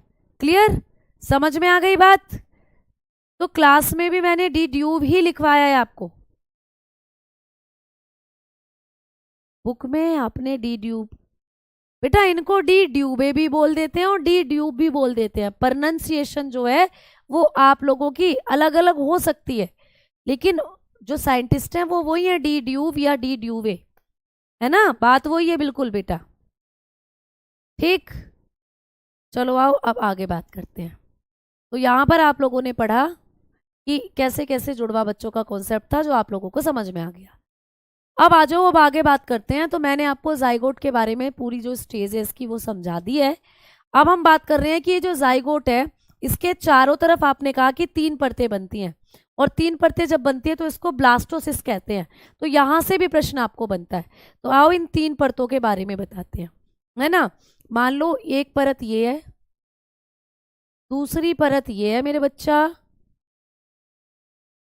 A: क्लियर, समझ में आ गई बात। तो क्लास में भी मैंने डी ड्यूब ही लिखवाया है आपको, बुक में आपने डी ड्यूब, बेटा इनको डी ड्यूबे भी बोल देते हैं और डी ड्यूब भी बोल देते हैं, प्रोनाउंसिएशन जो है वो आप लोगों की अलग अलग हो सकती है, लेकिन जो साइंटिस्ट हैं वो वही है, डी ड्यूब या डी ड्यूबे, है ना, बात वही है बिल्कुल बेटा, ठीक, चलो आओ अब आगे बात करते हैं। तो यहाँ पर आप लोगों ने पढ़ा कि कैसे कैसे जुड़वा बच्चों का कॉन्सेप्ट था, जो आप लोगों को समझ में आ गया। अब आ जाओ, अब आगे बात करते हैं। तो मैंने आपको जाइगोट के बारे में पूरी जो स्टेज है इसकी वो समझा दी है। अब हम बात कर रहे हैं कि ये जो जाइगोट है इसके चारों तरफ आपने कहा कि 3 परतें बनती हैं, और 3 परतें जब बनती है तो इसको ब्लास्टोसिस्ट कहते हैं। तो यहाँ से भी प्रश्न आपको बनता है, तो आओ इन 3 परतों के बारे में बताते हैं, है ना। मान लो एक परत ये है, दूसरी परत ये है मेरे बच्चा,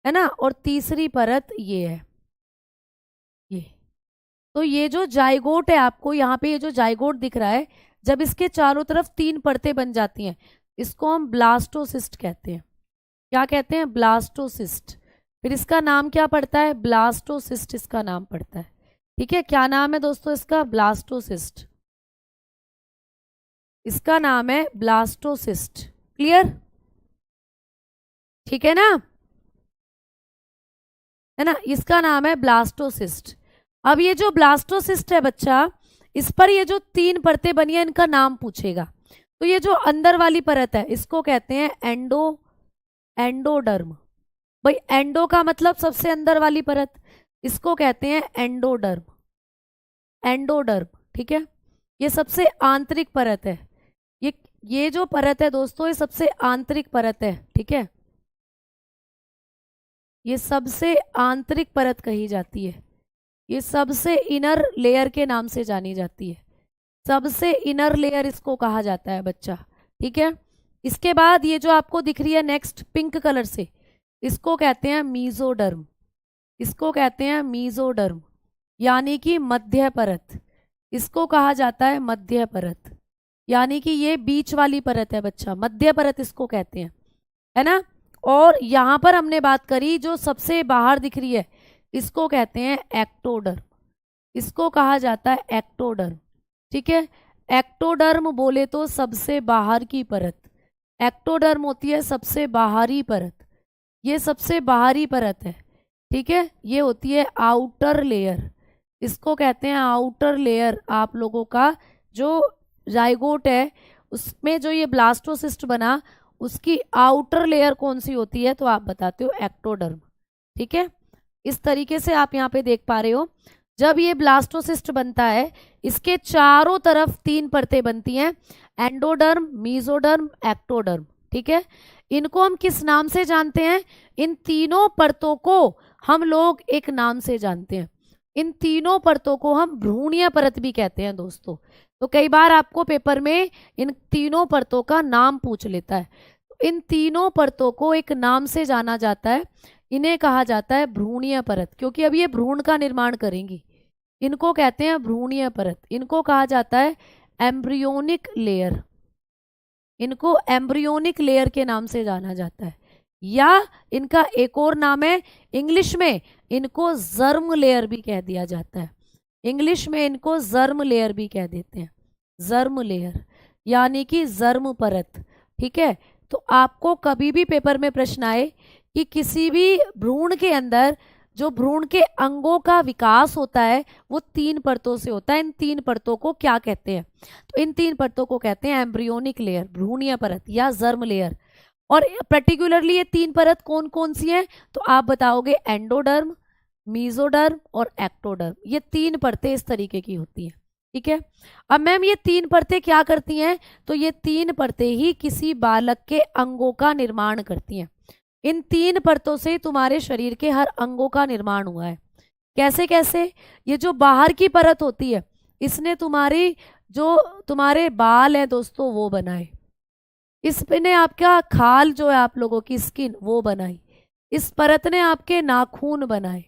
A: है ना, और तीसरी परत ये है, ये। तो ये जो जाइगोट है, आपको यहाँ पे ये जो जाइगोट दिख रहा है, जब इसके चारों तरफ 3 परतें बन जाती हैं इसको हम ब्लास्टोसिस्ट कहते हैं। क्या कहते हैं, ब्लास्टोसिस्ट। फिर इसका नाम क्या पड़ता है, ब्लास्टोसिस्ट इसका नाम पड़ता है, ठीक है। क्या नाम है दोस्तों इसका, ब्लास्टोसिस्ट, इसका नाम है ब्लास्टोसिस्ट, क्लियर। ठीक है ना, है ना, इसका नाम है ब्लास्टोसिस्ट। अब ये जो ब्लास्टोसिस्ट है बच्चा, इस पर ये जो 3 परतें बनी है इनका नाम पूछेगा। तो ये जो अंदर वाली परत है इसको कहते हैं एंडोडर्म। भाई एंडो का मतलब सबसे अंदर वाली परत, इसको कहते हैं एंडोडर्म। ठीक है, ये सबसे आंतरिक परत है। ये ये जो परत है दोस्तों, ये सबसे आंतरिक परत है। ठीक है, ये सबसे आंतरिक परत कही जाती है। ये सबसे इनर लेयर के नाम से जानी जाती है। सबसे इनर लेयर इसको कहा जाता है बच्चा। ठीक है, इसके बाद ये जो आपको दिख रही है नेक्स्ट पिंक कलर से, इसको कहते हैं मीजोडर्म। इसको कहते हैं मीजोडर्म, यानी कि मध्य परत। इसको कहा जाता है मध्य परत, यानी कि ये बीच वाली परत है बच्चा, मध्य परत इसको कहते हैं, है ना। और यहां पर हमने बात करी जो सबसे बाहर दिख रही है, इसको कहते हैं एक्टोडर्म। इसको कहा जाता है एक्टोडर्म। ठीक है, एक्टोडर्म बोले तो सबसे बाहर की परत, एक्टोडर्म होती है सबसे बाहरी परत। ये सबसे बाहरी परत है। ठीक है, ये होती है आउटर लेयर। इसको कहते हैं आउटर लेयर। आप लोगों का जो जाइगोट है उसमें जो ये ब्लास्टोसिस्ट बना, उसकी आउटर लेयर कौन सी होती है, तो आप बताते हो एक्टोडर्म। ठीक है, इस तरीके से आप यहाँ पे देख पा रहे हो, जब ये ब्लास्टोसिस्ट बनता है इसके चारों तरफ 3 परतें बनती हैं, एंडोडर्म, मीजोडर्म, एक्टोडर्म। ठीक है, इनको हम किस नाम से जानते हैं, इन तीनों परतों को हम लोग एक नाम से जानते हैं। इन तीनों परतों को हम भ्रूणीय परत भी कहते हैं दोस्तों। तो कई बार आपको पेपर में इन तीनों परतों का नाम पूछ लेता है। इन तीनों परतों को एक नाम से जाना जाता है, इन्हें कहा जाता है भ्रूणीय परत, क्योंकि अब ये भ्रूण का निर्माण करेंगी। इनको कहते हैं भ्रूणीय परत। इनको कहा जाता है एम्ब्रियोनिक लेयर। इनको एम्ब्रियोनिक लेयर के नाम से जाना जाता है, या इनका एक और नाम है इंग्लिश में, इनको जर्म लेयर भी कह दिया जाता है। इंग्लिश में इनको जर्म लेयर भी कह देते हैं, जर्म लेयर यानी कि जर्म परत। ठीक है, तो आपको कभी भी पेपर में प्रश्न आए कि किसी भी भ्रूण के अंदर जो भ्रूण के अंगों का विकास होता है वो 3 परतों से होता है, इन 3 परतों को क्या कहते हैं, तो इन 3 परतों को कहते हैं एम्ब्रियोनिक लेयर, भ्रूणीय परत या जर्म लेयर। और पर्टिकुलरली ये 3 परत कौन कौन सी हैं, तो आप बताओगे एंडोडर्म, मीजोडर्म और एक्टोडर्म। ये 3 परतें इस तरीके की होती हैं। ठीक है, अब मैम ये 3 परतें क्या करती हैं, तो ये 3 परतें ही किसी बालक के अंगों का निर्माण करती हैं। इन 3 परतों से तुम्हारे शरीर के हर अंगों का निर्माण हुआ है। कैसे कैसे, ये जो बाहर की परत होती है इसने तुम्हारे बाल है दोस्तों वो बनाए, इसने आपका खाल जो है आप लोगों की स्किन वो बनाई, इस परत ने आपके नाखून बनाए।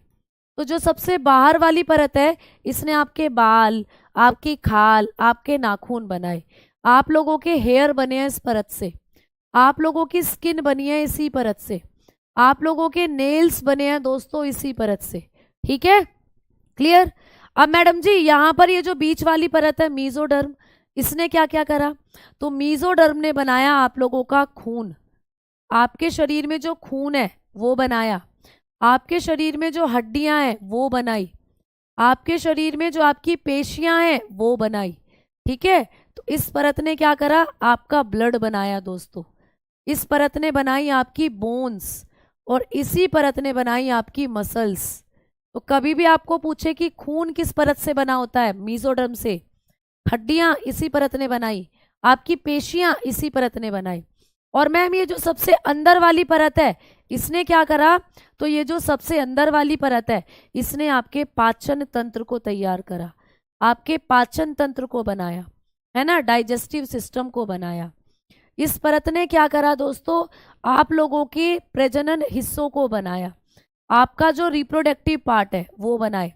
A: तो जो सबसे बाहर वाली परत है इसने आपके बाल, आपकी खाल, आपके नाखून बनाए। आप लोगों के हेयर बने हैं इस परत से, आप लोगों की स्किन बनी है इसी परत से, आप लोगों के नेल्स बने हैं दोस्तों इसी परत से। ठीक है, क्लियर। अब मैडम जी यहाँ पर ये जो बीच वाली परत है मीजोडर्म, इसने क्या क्या करा, तो मीजोडर्म ने बनाया आप लोगों का खून, आपके शरीर में जो खून है वो बनाया, आपके शरीर में जो हड्डियां हैं वो बनाई, आपके शरीर में जो आपकी पेशियां हैं वो बनाई। ठीक है, तो इस परत ने क्या करा, आपका ब्लड बनाया दोस्तों, इस परत ने बनाई आपकी बोन्स, और इसी परत ने बनाई आपकी मसल्स। तो कभी भी आपको पूछे कि खून किस परत से बना होता है, मीजोडर्म से, हड्डियां इसी परत ने बनाई, आपकी पेशियां इसी परत ने बनाई। और मैम ये जो सबसे अंदर वाली परत है इसने क्या करा, तो ये जो सबसे अंदर वाली परत है इसने आपके पाचन तंत्र को तैयार करा, आपके पाचन तंत्र को बनाया, है ना, डाइजेस्टिव सिस्टम को बनाया। इस परत ने क्या करा दोस्तों, आप लोगों के प्रजनन हिस्सों को बनाया, आपका जो रिप्रोडक्टिव पार्ट है वो बनाए,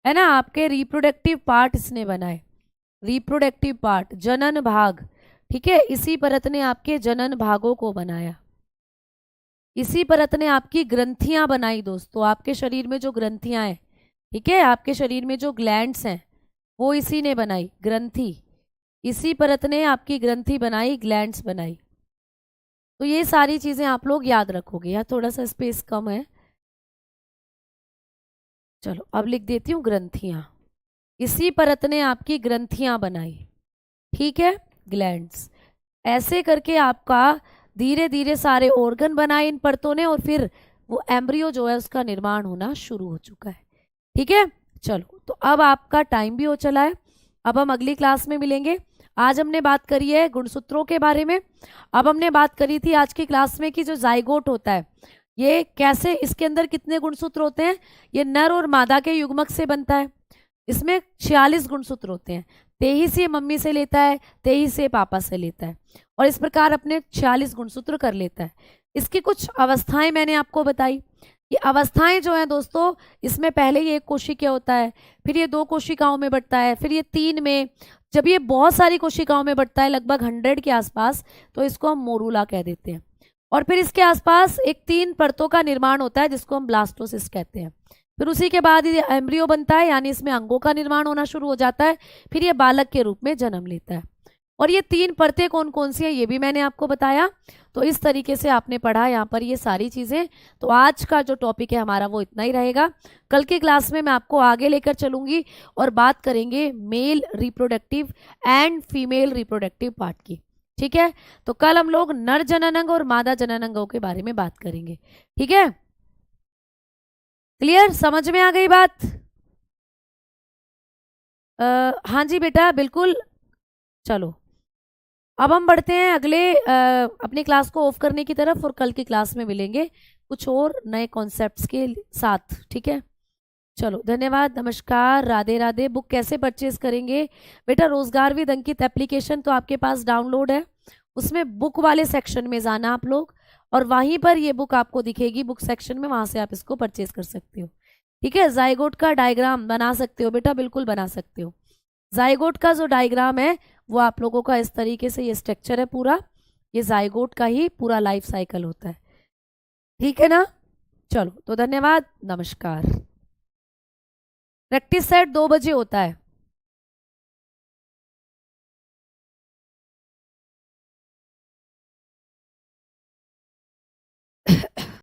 A: है ना, आपके रिप्रोडक्टिव पार्ट इसने बनाए, रिप्रोडक्टिव पार्ट, जनन भाग। ठीक है, इसी परत ने आपके जनन भागों को बनाया, इसी परत ने आपकी ग्रंथियां बनाई दोस्तों, आपके शरीर में जो ग्रंथियां हैं, ठीक है, आपके शरीर में जो ग्लैंड्स हैं वो इसी ने बनाई, ग्रंथि, इसी परत ने आपकी ग्रंथि बनाई, ग्लैंड्स बनाई। तो ये सारी चीजें आप लोग याद रखोगे। यहाँ थोड़ा सा स्पेस कम है, चलो अब लिख देती हूँ ग्रंथियां। इसी परत ने आपकी ग्रंथियां बनाई, ठीक है, ग्लैंड्स। ऐसे करके आपका धीरे धीरे सारे ऑर्गन बनाए इन परतों ने, और फिर वो एम्ब्रियो जो है उसका निर्माण होना शुरू हो चुका है, ठीक है। चलो तो अब आपका टाइम भी हो चला है, अब हम अगली क्लास में मिलेंगे। आज हमने बात करी है गुणसूत्रों के बारे में। अब हमने बात करी थी आज की क्लास में कि जो जाइगोट होता है ये कैसे, इसके अंदर कितने गुणसूत्र होते हैं, ये नर और मादा के युग्मक से बनता है। इसमें 46 गुणसूत्र होते हैं, 23 ये मम्मी से लेता है, 23 ये पापा से लेता है, और इस प्रकार अपने 46 गुणसूत्र कर लेता है। इसकी कुछ अवस्थाएं मैंने आपको बताई। ये अवस्थाएं जो हैं दोस्तों, इसमें पहले ये एक कोशिका होता है, फिर ये 2 कोशिकाओं में बढ़ता है, फिर ये 3 में, जब ये बहुत सारी कोशिकाओं में बढ़ता है लगभग 100 के आसपास, तो इसको हम मोरूला कह देते हैं। और फिर इसके आसपास एक 3 परतों का निर्माण होता है जिसको हम ब्लास्टोसिस कहते हैं। फिर उसी के बाद ये एम्ब्रियो बनता है, यानी इसमें अंगों का निर्माण होना शुरू हो जाता है, फिर ये बालक के रूप में जन्म लेता है। और ये 3 परतें कौन कौन सी हैं ये भी मैंने आपको बताया। तो इस तरीके से आपने पढ़ा यहाँ पर ये सारी चीज़ें। तो आज का जो टॉपिक है हमारा वो इतना ही रहेगा। कल की क्लास में मैं आपको आगे लेकर चलूंगी और बात करेंगे male reproductive and female reproductive part की, ठीक है। तो कल हम लोग नर जननांग और मादा जननांगों के बारे में बात करेंगे, ठीक है। क्लियर, समझ में आ गई बात? हाँ जी बेटा बिल्कुल। चलो अब हम बढ़ते हैं अगले अपनी क्लास को ऑफ करने की तरफ, और कल की क्लास में मिलेंगे कुछ और नए कॉन्सेप्ट्स के साथ, ठीक है। चलो धन्यवाद, नमस्कार, राधे राधे। बुक कैसे परचेज करेंगे बेटा? रोजगार विद अंकित एप्लीकेशन तो आपके पास डाउनलोड है, उसमें बुक वाले सेक्शन में जाना आप लोग, और वहीं पर ये बुक आपको दिखेगी बुक सेक्शन में, वहां से आप इसको परचेज कर सकते हो, ठीक है। जाइगोट का डायग्राम बना सकते हो बेटा, बिल्कुल बना सकते हो। जाइगोट का जो डायग्राम है वो आप लोगों का इस तरीके से, ये स्ट्रक्चर है पूरा, ये जाइगोट का ही पूरा लाइफ साइकिल होता है, ठीक है ना। चलो तो धन्यवाद, नमस्कार। प्रैक्टिस सेट 2 बजे होता है।